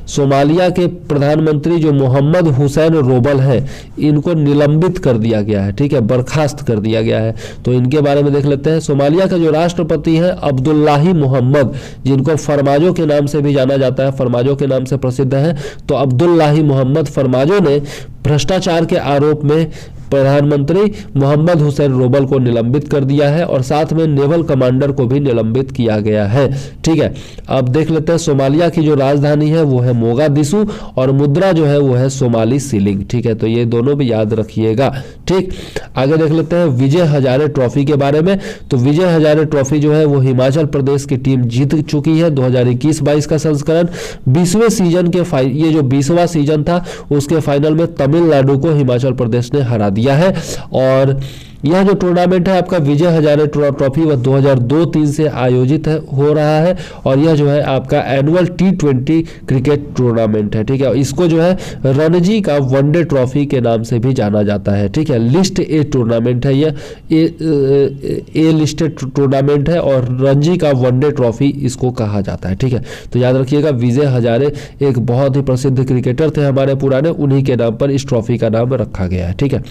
सोमालिया के प्रधानमंत्री जो मोहम्मद हुसैन रोबल है, इनको निलंबित कर दिया गया है। ठीक है, बर्खास्त कर दिया गया है। तो इनके बारे में देख लेते हैं। सोमालिया का जो राष्ट्रपति है अब्दुल्लाही मोहम्मद, जिनको फरमाजो के नाम से भी जाना जाता है, फरमाजो के नाम से प्रसिद्ध है, तो अब्दुल्लाही मोहम्मद फरमाजो ने भ्रष्टाचार के आरोप में प्रधानमंत्री मोहम्मद हुसैन रोबल को निलंबित कर दिया है, और साथ में नेवल कमांडर को भी निलंबित किया गया है। ठीक है, अब देख लेते हैं सोमालिया की जो राजधानी है वो है मोगादिशु, और मुद्रा जो है वो है सोमाली सीलिंग। ठीक है, तो ये दोनों भी याद रखिएगा। ठीक, आगे देख लेते हैं विजय हजारे ट्रॉफी के बारे में। तो विजय हजारे ट्रॉफी जो है वो हिमाचल प्रदेश की टीम जीत चुकी है। 2021-22 का संस्करण 20वें सीजन के ये जो 20वां सीजन था उसके फाइनल में तमिलनाडु को हिमाचल प्रदेश ने हरा दिया है। और यह जो टूर्नामेंट है आपका विजय हजारे ट्रॉफी वह 2002-03 से आयोजित हो रहा है, और यह जो है आपका एनुअल T20 क्रिकेट टूर्नामेंट है। ठीक है, इसको जो है रणजी का वनडे ट्रॉफी के नाम से भी जाना जाता है। ठीक है, लिस्ट ए टूर्नामेंट है, यह ए लिस्टेड टूर्नामेंट है, और रणजी का वनडे ट्रॉफी इसको कहा जाता है। ठीक है, तो याद रखिएगा विजय हजारे एक बहुत ही प्रसिद्ध क्रिकेटर थे हमारे पुराने, उन्हीं के नाम पर इस ट्रॉफी का नाम रखा गया है। ठीक है,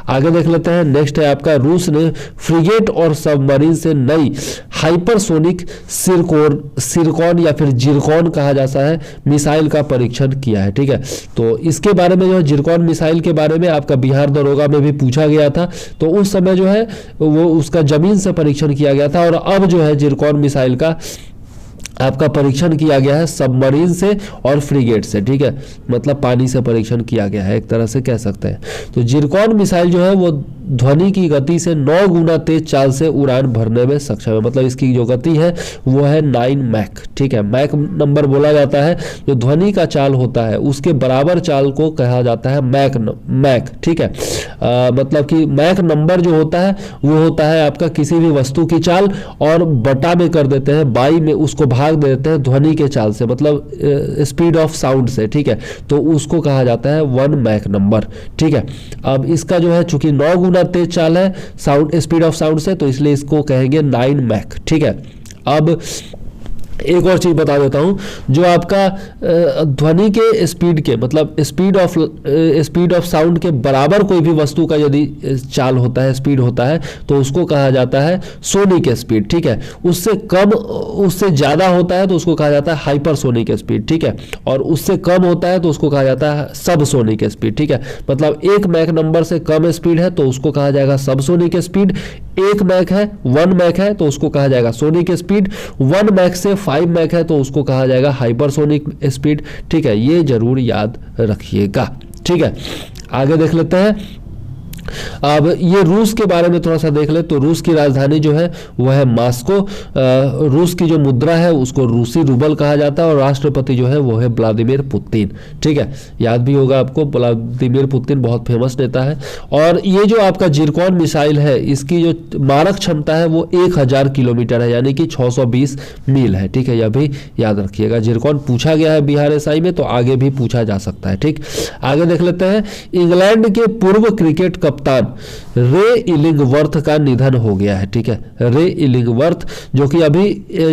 आगे देख लेते हैं। नेक्स्ट है रूस ने फ्रिगेट और सबमरीन से नई हाइपरसोनिक सिरकॉन या फिर जिरकॉन कहा जाता है मिसाइल का परीक्षण किया है। ठीक है, तो इसके बारे में जो है जिरकॉन मिसाइल के बारे में आपका बिहार दरोगा में भी पूछा गया था, तो उस समय जो है वो उसका जमीन से परीक्षण किया गया था, और अब जो है जिरकॉन मिसाइल का आपका परीक्षण किया गया है सबमरीन से और फ्रिगेट से। ठीक है, मतलब पानी से परीक्षण किया गया है, एक तरह से कह सकते हैं। तो जिरकॉन मिसाइल जो है वो ध्वनि की गति से 9 गुना तेज चाल से उड़ान भरने में सक्षम है, मतलब इसकी जो गति है वो है 9 मैक। ठीक है, मैक नंबर बोला जाता है, जो ध्वनि का चाल होता है उसके बराबर चाल को कहा जाता है मैक। ठीक है, मतलब कि मैक नंबर जो होता है वो होता है आपका किसी भी वस्तु की चाल, और बटा में कर देते हैं, बाई में उसको भाग देते हैं ध्वनि के चाल से, मतलब स्पीड ऑफ साउंड से। ठीक है, तो उसको कहा जाता है 1 मैक नंबर। ठीक है, अब इसका जो है चूंकि 9 गुना तेज चाल है साउंड स्पीड ऑफ साउंड से, तो इसलिए इसको कहेंगे 9 मैक। ठीक है, अब एक और चीज बता देता हूं, जो आपका ध्वनि के स्पीड के मतलब स्पीड ऑफ साउंड के बराबर कोई भी वस्तु का यदि चाल होता है, स्पीड होता है, तो उसको कहा जाता है सोनिक स्पीड। ठीक है, उससे कम उससे ज्यादा होता है तो उसको कहा जाता है हाइपरसोनिक स्पीड। ठीक है, और उससे कम होता है तो उसको कहा जाता है सबसोनिक स्पीड। ठीक है, मतलब 1 मैक नंबर से कम स्पीड है तो उसको कहा जाएगा सबसोनिक स्पीड, 1 मैक है 1 मैक है तो उसको कहा जाएगा सोनिक स्पीड, 1 मैक से 5 मैक है तो उसको कहा जाएगा हाइपरसोनिक स्पीड। ठीक है, ये जरूर याद रखिएगा। ठीक है, आगे देख लेते हैं। अब ये रूस के बारे में थोड़ा सा देख ले तो रूस की राजधानी जो है वह है मॉस्को। रूस की जो मुद्रा है उसको रूसी रूबल कहा जाता है और राष्ट्रपति जो है वो है व्लादिमीर पुतिन। ठीक है, याद भी होगा आपको, व्लादिमीर पुतिन बहुत फेमस नेता है। और ये जो आपका जिरकॉन मिसाइल है इसकी जो मारक क्षमता है वो 1000 किलोमीटर है, यानी कि 620 मील है। ठीक है, यह भी याद रखिएगा। जिरकॉन पूछा गया है बिहार एसआई में, तो आगे भी पूछा जा सकता है। ठीक, आगे देख लेते हैं। इंग्लैंड के पूर्व क्रिकेट कप्तान रे इलिंगवर्थ का निधन हो गया है। ठीक है, रे इलिंगवर्थ जो कि अभी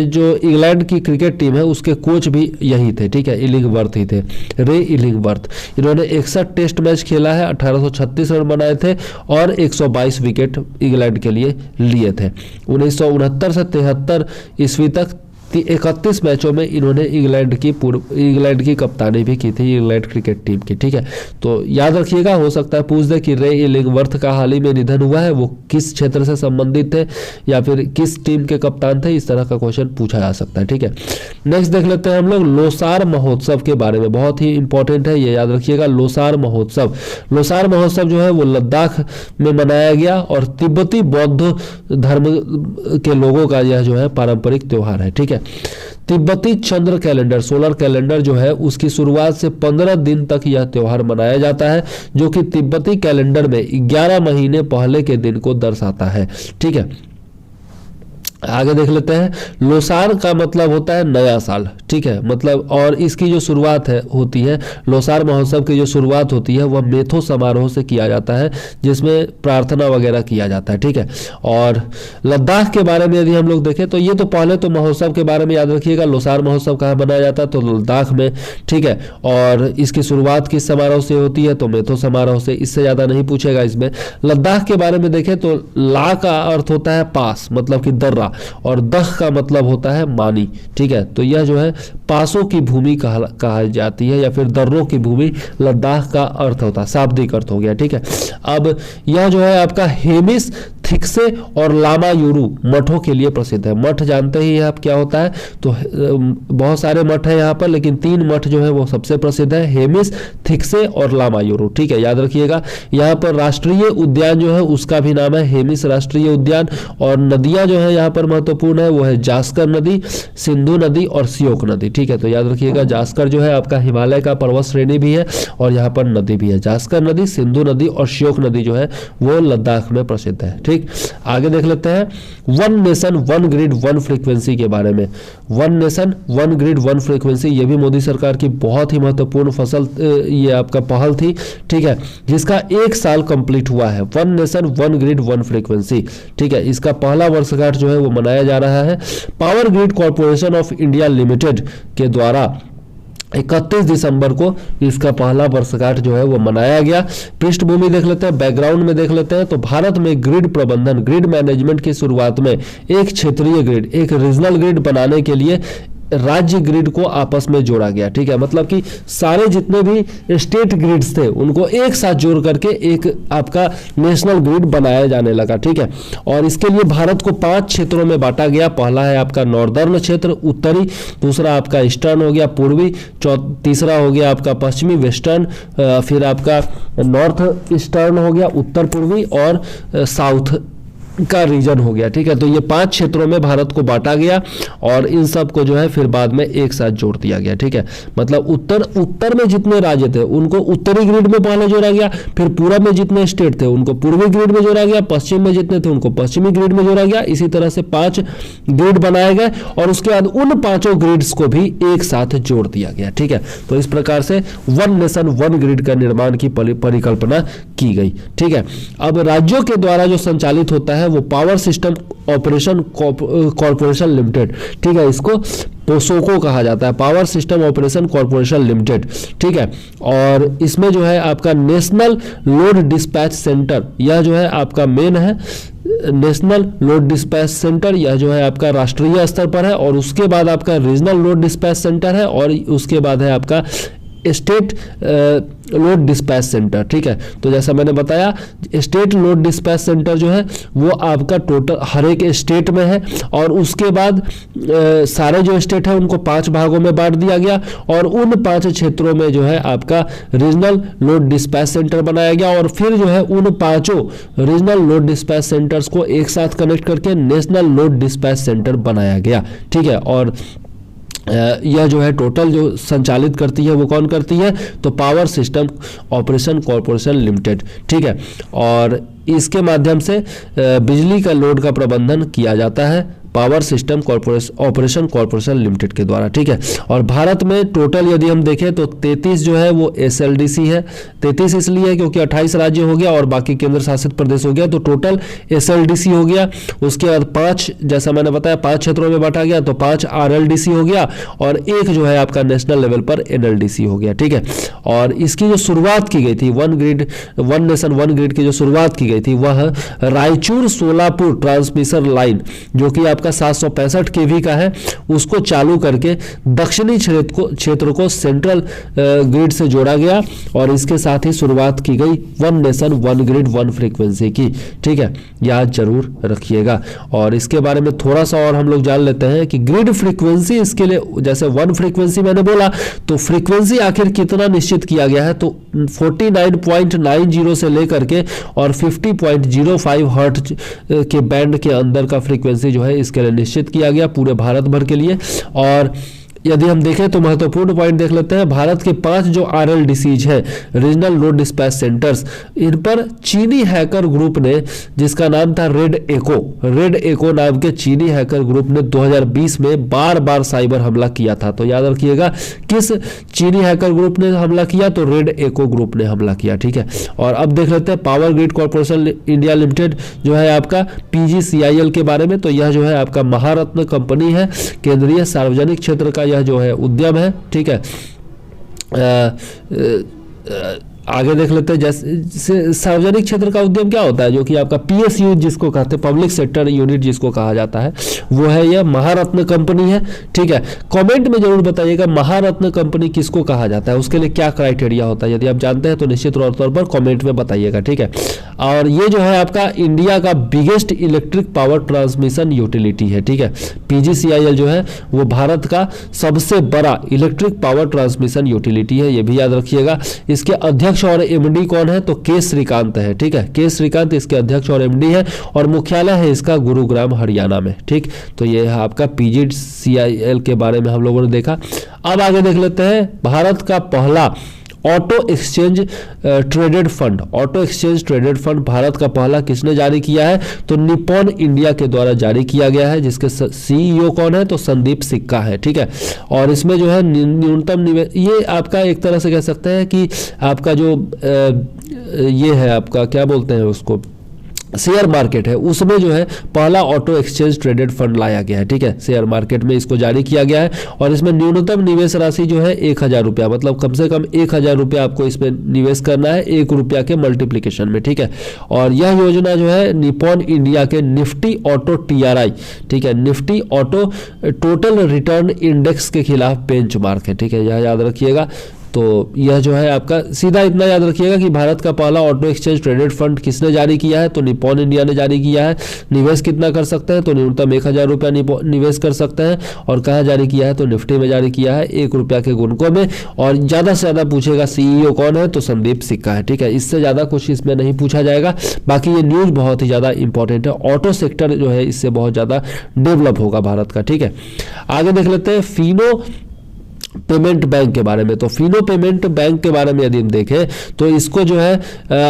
जो इंग्लैंड की क्रिकेट टीम है उसके कोच भी यही थे। ठीक है, इलिंगवर्थ ही थे, रे इलिंगवर्थ। इन्होंने 61 टेस्ट मैच खेला है, 1836 रन बनाए थे और 122 विकेट इंग्लैंड के लिए लिए थे। 1969 से 73 ईस्वी तक 31 मैचों में इन्होंने इंग्लैंड की कप्तानी भी की थी, इंग्लैंड क्रिकेट टीम की। ठीक है, तो याद रखिएगा, हो सकता है पूछ दे कि रे इलिंगवर्थ का हाल ही में निधन हुआ है, वो किस क्षेत्र से संबंधित थे या फिर किस टीम के कप्तान थे, इस तरह का क्वेश्चन पूछा जा सकता है। ठीक है, नेक्स्ट देख लेते हैं हम लोग लोसार महोत्सव के बारे में, बहुत ही इंपॉर्टेंट है, ये याद रखिएगा। लोसार महोत्सव जो है वो लद्दाख में मनाया गया और तिब्बती बौद्ध धर्म के लोगों का यह जो है पारंपरिक त्योहार है। ठीक है, तिब्बती चंद्र कैलेंडर, सोलर कैलेंडर जो है उसकी शुरुआत से 15 दिन तक यह त्योहार मनाया जाता है, जो कि तिब्बती कैलेंडर में 11 महीने पहले के दिन को दर्शाता है। ठीक है, आगे देख लेते हैं। लोसार का मतलब होता है नया साल। ठीक है, मतलब और इसकी जो शुरुआत है होती है, लोसार महोत्सव की जो शुरुआत होती है वह मेथो समारोह से किया जाता है, जिसमें प्रार्थना वगैरह किया जाता है। ठीक है, और लद्दाख के बारे में यदि हम लोग देखें तो ये तो पहले तो महोत्सव के बारे में याद रखिएगा, लोसार महोत्सव कहाँ मनाया जाता है तो लद्दाख में। ठीक है, और इसकी शुरुआत किस समारोह से होती है तो मेथो समारोह से, इससे ज़्यादा नहीं पूछेगा इसमें। लद्दाख के बारे में देखें तो ला का अर्थ होता है पास, मतलब कि दर्रा, और दख का मतलब होता है मानी। ठीक है, तो यह जो है पासों की भूमि कहा जाती है या फिर दर्रों की भूमि लद्दाख का अर्थ होता है, शाब्दिक अर्थ हो गया। ठीक है, अब यह जो है आपका हेमिस, थिक्से और लामा यूरू मठों के लिए प्रसिद्ध है। मठ जानते ही आप क्या होता है, तो बहुत सारे मठ है यहाँ पर, लेकिन 3 मठ जो है वो सबसे प्रसिद्ध है, हेमिस, थिक्से और लामा यूरू। ठीक है, याद रखिएगा। यहाँ पर राष्ट्रीय उद्यान जो है उसका भी नाम है हेमिस राष्ट्रीय उद्यान, और नदियां जो है यहाँ पर महत्वपूर्ण है वो है जास्कर नदी, सिंधु नदी और सियोक नदी। ठीक है, तो याद रखिएगा जास्कर जो है आपका हिमालय का पर्वत श्रेणी भी है और यहाँ पर नदी भी है। जास्कर नदी, सिंधु नदी और सियोक नदी जो है वो लद्दाख में प्रसिद्ध है। ठीक, आगे देख लेते हैं one nation one grid one frequency के बारे में। One nation one grid one frequency, ये भी मोदी सरकार की बहुत ही महत्वपूर्ण ये आपका पहल थी। ठीक है, जिसका 1 साल कंप्लीट हुआ है। One nation one grid one frequency. ठीक है, इसका पहला वर्षगांठ जो है वो मनाया जा रहा है। Power grid corporation of India limited के द्वारा 31 दिसंबर को इसका पहला वर्षगांठ जो है वो मनाया गया। पृष्ठभूमि देख लेते हैं, बैकग्राउंड में देख लेते हैं, तो भारत में ग्रिड प्रबंधन, ग्रिड मैनेजमेंट की शुरुआत में एक क्षेत्रीय ग्रिड, एक रीजनल ग्रिड बनाने के लिए राज्य ग्रिड को आपस में जोड़ा गया। ठीक है, मतलब कि सारे जितने भी स्टेट ग्रिड्स थे उनको एक साथ जोड़ करके एक आपका नेशनल ग्रिड बनाया जाने लगा। ठीक है, और इसके लिए भारत को 5 क्षेत्रों में बांटा गया। पहला है आपका नॉर्दर्न क्षेत्र, उत्तरी, दूसरा आपका ईस्टर्न हो गया, पूर्वी, तीसरा हो गया आपका पश्चिमी वेस्टर्न, फिर आपका नॉर्थ ईस्टर्न हो गया, उत्तर पूर्वी, और साउथ का रीजन हो गया। ठीक है, तो ये 5 क्षेत्रों में भारत को बांटा गया और इन सब को जो है फिर बाद में एक साथ जोड़ दिया गया। ठीक है, मतलब उत्तर में जितने राज्य थे उनको उत्तरी ग्रिड में पहले जोड़ा गया, फिर पूरब में जितने स्टेट थे उनको पूर्वी ग्रिड में जोड़ा गया, पश्चिम में जितने थे उनको पश्चिमी ग्रिड में जोड़ा गया। इसी तरह से 5 ग्रिड बनाए गए और उसके बाद उन 5 ग्रिड्स को भी एक साथ जोड़ दिया गया। ठीक है, तो इस प्रकार से वन नेशन वन ग्रिड का निर्माण की परिकल्पना की गई। ठीक है, अब राज्यों के द्वारा जो संचालित होता है वो power system operation corporation limited. ठीक है, इसको पोसोको कहा जाता है, power system operation corporation limited. ठीक है, और इसमें जो है आपका नेशनल लोड डिस्पैच सेंटर, यह जो है आपका मेन है, नेशनल लोड डिस्पैच सेंटर, यह जो है आपका राष्ट्रीय स्तर पर है, और उसके बाद आपका रीजनल लोड डिस्पैच सेंटर है, और उसके बाद है आपका स्टेट लोड डिस्पैच सेंटर, ठीक है। तो जैसा मैंने बताया स्टेट लोड डिस्पैच सेंटर जो है वो आपका टोटल हर एक स्टेट में है, और उसके बाद सारे जो स्टेट है उनको 5 भागों में बांट दिया गया, और उन 5 क्षेत्रों में जो है आपका रीजनल लोड डिस्पैच सेंटर बनाया गया, और फिर जो है उन 5 रीजनल लोड डिस्पैच सेंटर्स को एक साथ कनेक्ट करके नेशनल लोड डिस्पैच सेंटर बनाया गया, ठीक है। और यह जो है टोटल जो संचालित करती है वो कौन करती है, तो power system operation corporation limited, ठीक है। और इसके माध्यम से बिजली का लोड का प्रबंधन किया जाता है power system operation corporation limited के द्वारा, ठीक है। और भारत में टोटल यदि हम देखें तो 33 जो है वो SLDC है। 33 इसलिए क्योंकि 28 राज्य हो गया और बाकी केंद्र शासित प्रदेश हो गया, तो टोटल SLDC हो गया। उसके बाद 5, जैसा मैंने बताया 5 क्षेत्रों में बांटा गया, तो 5 RLDC हो गया, और एक जो है आपका नेशनल लेवल पर NLDC हो गया, ठीक है। और इसकी जो शुरुआत की गई थी one grid one nation one grid की जो शुरुआत की गई थी वह रायचूर सोलापुर ट्रांसमिशन लाइन जो कि आपका 765 kV का है, उसको चालू करके दक्षिणी क्षेत्र को सेंट्रल ग्रिड से जोड़ा गया, और इसके साथ ही शुरुआत की गई one nation one grid one frequency की, ठीक है। याद जरूर रखिएगा। और इसके बारे में थोड़ा सा और हम लोग जान लेते हैं कि ग्रिड फ्रीक्वेंसी, इसके लिए जैसे वन फ्रीक्वेंसी मैंने बोला, तो फ्रीक्वेंसी आखिर कितना निश्चित किया गया है, तो 49.90 से लेकर के और 50.05 हर्ट्ज के बैंड के अंदर का फ्रीक्वेंसी जो है इसके लिए निश्चित किया गया पूरे भारत भर के लिए। और यदि हम देखें तो महत्वपूर्ण पॉइंट देख लेते हैं, भारत के 5 जो RLDCs है रीजनल लोड डिस्पैच सेंटर्स, इन पर चीनी हैकर ग्रुप ने, जिसका नाम था रेड एको नाम के चीनी हैकर ग्रुप ने 2020 में बार बार साइबर हमला किया था। तो याद रखिएगा किस चीनी हैकर ग्रुप ने हमला किया, तो रेड एको ग्रुप ने हमला किया, ठीक है। और अब देख लेते हैं power grid corporation India limited जो है आपका PGCIL के बारे में। तो यह जो है आपका महारत्न कंपनी है, केंद्रीय सार्वजनिक क्षेत्र का यह जो है उद्यम है, ठीक है। आगे देख लेते हैं, जैसे सार्वजनिक क्षेत्र का उद्यम क्या होता है, जो कि आपका PSU जिसको कहते हैं, पब्लिक सेक्टर यूनिट जिसको कहा जाता है, वो है यह महारत्न कंपनी है, ठीक है। कमेंट में जरूर बताइएगा महारत्न कंपनी किसको कहा जाता है, उसके लिए क्या क्राइटेरिया होता है, यदि आप जानते हैं तो निश्चित तौर पर कमेंट में बताइएगा, ठीक है। और ये जो है आपका इंडिया का biggest electric power transmission utility है, ठीक है। PGCIL जो है वो भारत का सबसे बड़ा इलेक्ट्रिक पावर ट्रांसमिशन यूटिलिटी है, ये भी याद रखिएगा। इसके अध्यक्ष और MD कौन है, तो के श्रीकांत है, ठीक है। के श्रीकांत इसके अध्यक्ष और MD है, और मुख्यालय है इसका गुरुग्राम हरियाणा में, ठीक। तो ये है आपका PGCIL के बारे में हम लोगों ने देखा। अब आगे देख लेते हैं भारत का पहला auto exchange traded fund Bharat का पहला किसने जारी किया है, तो निप्पॉन इंडिया के द्वारा जारी किया गया है, जिसके CEO कौन है, तो संदीप सिक्का है, ठीक है। और इसमें जो है न्यूनतम निवेश, ये आपका एक तरह से कह सकते हैं कि आपका जो ये है आपका क्या बोलते हैं उसको, शेयर मार्केट है, उसमें जो है पहला ऑटो एक्सचेंज ट्रेडेड फंड लाया गया है, ठीक है। शेयर मार्केट में इसको जारी किया गया है, और इसमें न्यूनतम निवेश राशि जो है 1000 रुपया, मतलब कम से कम 1000 रुपया आपको इसमें निवेश करना है 1 रुपया के मल्टीप्लिकेशन में, ठीक है। और यह योजना जो है निप्पॉन इंडिया के निफ्टी ऑटो TRI, ठीक है, Nifty auto total return index के खिलाफ बेंचमार्क है, ठीक है, यह याद रखिएगा। तो यह जो है आपका सीधा इतना याद रखिएगा कि भारत का पहला ऑटो एक्सचेंज ट्रेडेड फंड किसने जारी किया है, तो निप्पॉन इंडिया ने जारी किया है। निवेश कितना कर सकते हैं, तो न्यूनतम 1000 रुपया निवेश कर सकते हैं, और कहाँ जारी किया है, तो निफ्टी में जारी किया है 1 रुपया के गुणकों में। और ज़्यादा से ज़्यादा पूछेगा CEO कौन है, तो संदीप सिक्का है, ठीक है। इससे ज़्यादा कुछ इसमें नहीं पूछा जाएगा। बाकी ये न्यूज़ बहुत ही ज़्यादा इंपॉर्टेंट है, ऑटो सेक्टर जो है इससे बहुत ज़्यादा डेवलप होगा भारत का, ठीक है। आगे देख लेते हैं फिनो पेमेंट बैंक के बारे में। तो फिनो पेमेंट बैंक के बारे में यदि हम देखें तो इसको जो है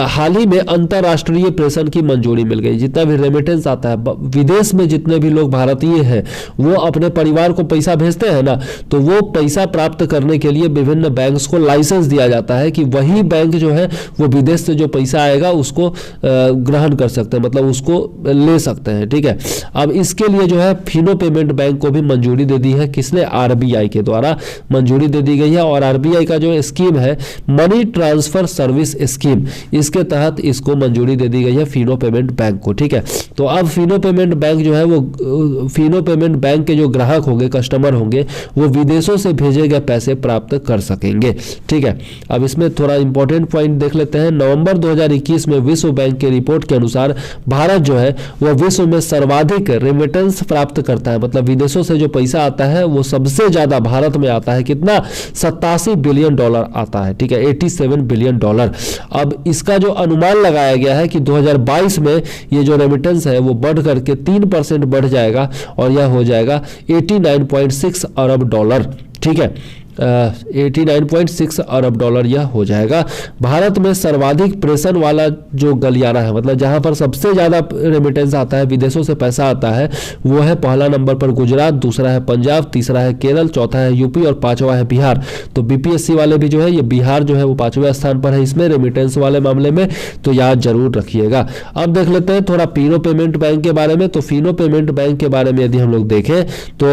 हाल ही में अंतर्राष्ट्रीय प्रेषण की मंजूरी मिल गई। जितना भी रेमिटेंस आता है विदेश में, जितने भी लोग भारतीय हैं वो अपने परिवार को पैसा भेजते हैं ना, तो वो पैसा प्राप्त करने के लिए विभिन्न बैंक्स को लाइसेंस दिया जाता है कि वही बैंक जो है वो विदेश से जो पैसा आएगा उसको ग्रहण कर सकते हैं, मतलब उसको ले सकते हैं, ठीक है। अब इसके लिए जो है फिनो पेमेंट बैंक को भी मंजूरी दे दी है, किसने, RBI के द्वारा मंजूरी दे दी गई है। और आरबीआई का जो स्कीम है मनी ट्रांसफर सर्विस स्कीम, इसके तहत इसको मंजूरी दे दी गई है फिनो पेमेंट बैंक को। ठीक है, तो अब फिनो पेमेंट बैंक जो है वो फिनो पेमेंट बैंक के जो ग्राहक होंगे, कस्टमर होंगे, वो विदेशों से भेजे गए पैसे प्राप्त कर सकेंगे। ठीक है, अब इसमें थोड़ा इंपॉर्टेंट पॉइंट देख लेते हैं। नवंबर 2021 में विश्व बैंक की रिपोर्ट के अनुसार भारत जो है वो विश्व में सर्वाधिक रेमिटेंस प्राप्त करता है। मतलब विदेशों से जो पैसा आता है वो सबसे ज्यादा भारत में आता है। कितना? 87 बिलियन डॉलर आता है। ठीक है, 87 बिलियन डॉलर। अब इसका जो अनुमान लगाया गया है कि 2022 में ये जो रेमिटेंस है वो बढ़ करके 3% बढ़ जाएगा और यह हो जाएगा 89.6 अरब डॉलर। ठीक है, 89.6 अरब डॉलर यह हो जाएगा। भारत में सर्वाधिक प्रेषण वाला जो गलियारा है, मतलब जहां पर सबसे ज्यादा रेमिटेंस आता है, विदेशों से पैसा आता है, वो है पहला नंबर पर गुजरात, दूसरा है पंजाब, तीसरा है केरल, चौथा है यूपी और पांचवा है बिहार। तो बीपीएससी वाले भी जो है ये बिहार जो है वो 5वें स्थान पर है इसमें रेमिटेंस वाले मामले में, तो याद जरूर रखिएगा। अब देख लेते हैं थोड़ा फिनो पेमेंट बैंक के बारे में। तो फिनो पेमेंट बैंक के बारे में यदि हम लोग देखें तो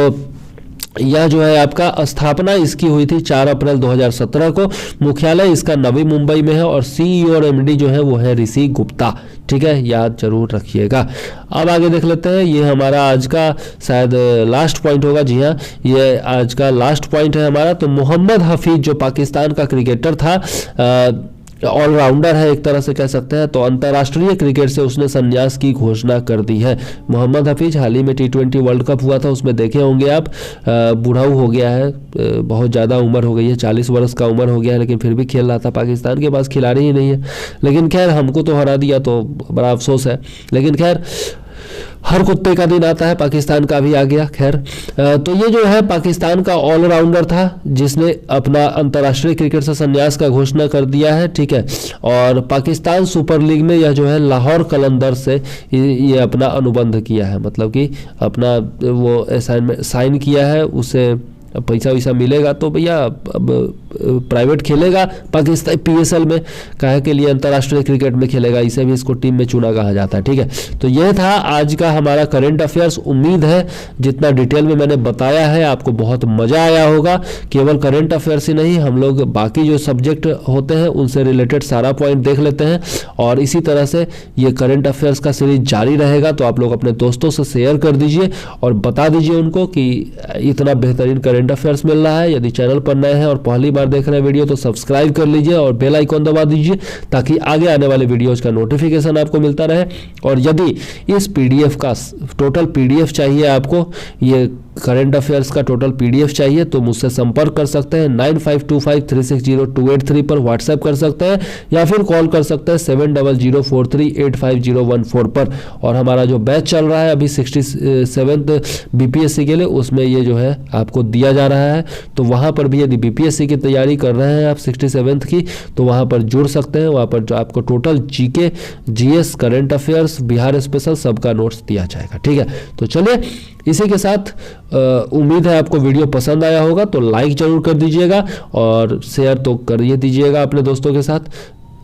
यह जो है आपका स्थापना इसकी हुई थी 4 अप्रैल 2017 को। मुख्यालय इसका नवी मुंबई में है और सीईओ और एमडी जो है वो है ऋषि गुप्ता। ठीक है, याद जरूर रखिएगा। अब आगे देख लेते हैं, ये हमारा आज का शायद लास्ट पॉइंट होगा। जी हाँ, ये आज का लास्ट पॉइंट है हमारा। तो मोहम्मद हफीज जो पाकिस्तान का क्रिकेटर था, ऑलराउंडर है एक तरह से कह सकते हैं, तो अंतर्राष्ट्रीय क्रिकेट से उसने संन्यास की घोषणा कर दी है। मोहम्मद हफीज हाल ही में T20 वर्ल्ड कप हुआ था, उसमें देखे होंगे आप, बूढ़ाऊ हो गया है, बहुत ज़्यादा उम्र हो गई है, 40 वर्ष का उम्र हो गया है, लेकिन फिर भी खेल रहा था। पाकिस्तान के पास खिलाड़ी ही नहीं है, लेकिन खैर हमको तो हरा दिया तो बड़ा अफसोस है। लेकिन खैर हर कुत्ते का दिन आता है, पाकिस्तान का भी आ गया। खैर तो ये जो है पाकिस्तान का ऑलराउंडर था जिसने अपना अंतर्राष्ट्रीय क्रिकेट से संन्यास का घोषणा कर दिया है। ठीक है, और पाकिस्तान सुपर लीग में यह जो है लाहौर कलंदर से ये अपना अनुबंध किया है, मतलब कि अपना वो साइन किया है, उसे पैसा वैसा मिलेगा तो भैया अब प्राइवेट खेलेगा पाकिस्तान PSL में, काहे के लिए अंतर्राष्ट्रीय क्रिकेट में खेलेगा, इसे भी इसको टीम में चुना कहा जाता है। ठीक है, तो यह था आज का हमारा करंट अफेयर्स। उम्मीद है जितना डिटेल में मैंने बताया है आपको बहुत मजा आया होगा। केवल करंट अफेयर्स ही नहीं, हम लोग बाकी जो सब्जेक्ट होते हैं उनसे रिलेटेड सारा पॉइंट देख लेते हैं और इसी तरह से ये करंट अफेयर्स का सीरीज जारी रहेगा। तो आप लोग अपने दोस्तों से शेयर कर दीजिए और बता दीजिए उनको कि इतना बेहतरीन करंट अफेयर्स मिल रहा है। यदि चैनल पर नए हैं और पहली बार देख रहे हैं वीडियो तो सब्सक्राइब कर लीजिए और बेल आइकॉन दबा दीजिए ताकि आगे आने वाले वीडियोज का नोटिफिकेशन आपको मिलता रहे। और यदि इस PDF का टोटल PDF चाहिए आपको, ये करंट अफेयर्स का टोटल PDF चाहिए तो मुझसे संपर्क कर सकते हैं 9525360283 पर व्हाट्सएप कर सकते हैं या फिर कॉल कर सकते हैं 7004385014 पर। और हमारा जो बैच चल रहा है अभी 67th BPSC के लिए, उसमें ये जो है आपको दिया जा रहा है। तो वहाँ पर भी यदि BPSC की तैयारी कर रहे हैं आप 67th की, तो वहाँ पर जुड़ सकते हैं। वहाँ पर जो आपको total GK GS current affairs Bihar special सबका नोट्स दिया जाएगा। ठीक है, तो चलिए इसी के साथ उम्मीद है आपको वीडियो पसंद आया होगा, तो लाइक जरूर कर दीजिएगा और शेयर तो कर दीजिएगा अपने दोस्तों के साथ।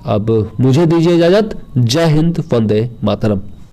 अब मुझे दीजिए इजाजत। जय हिंद, वंदे मातरम।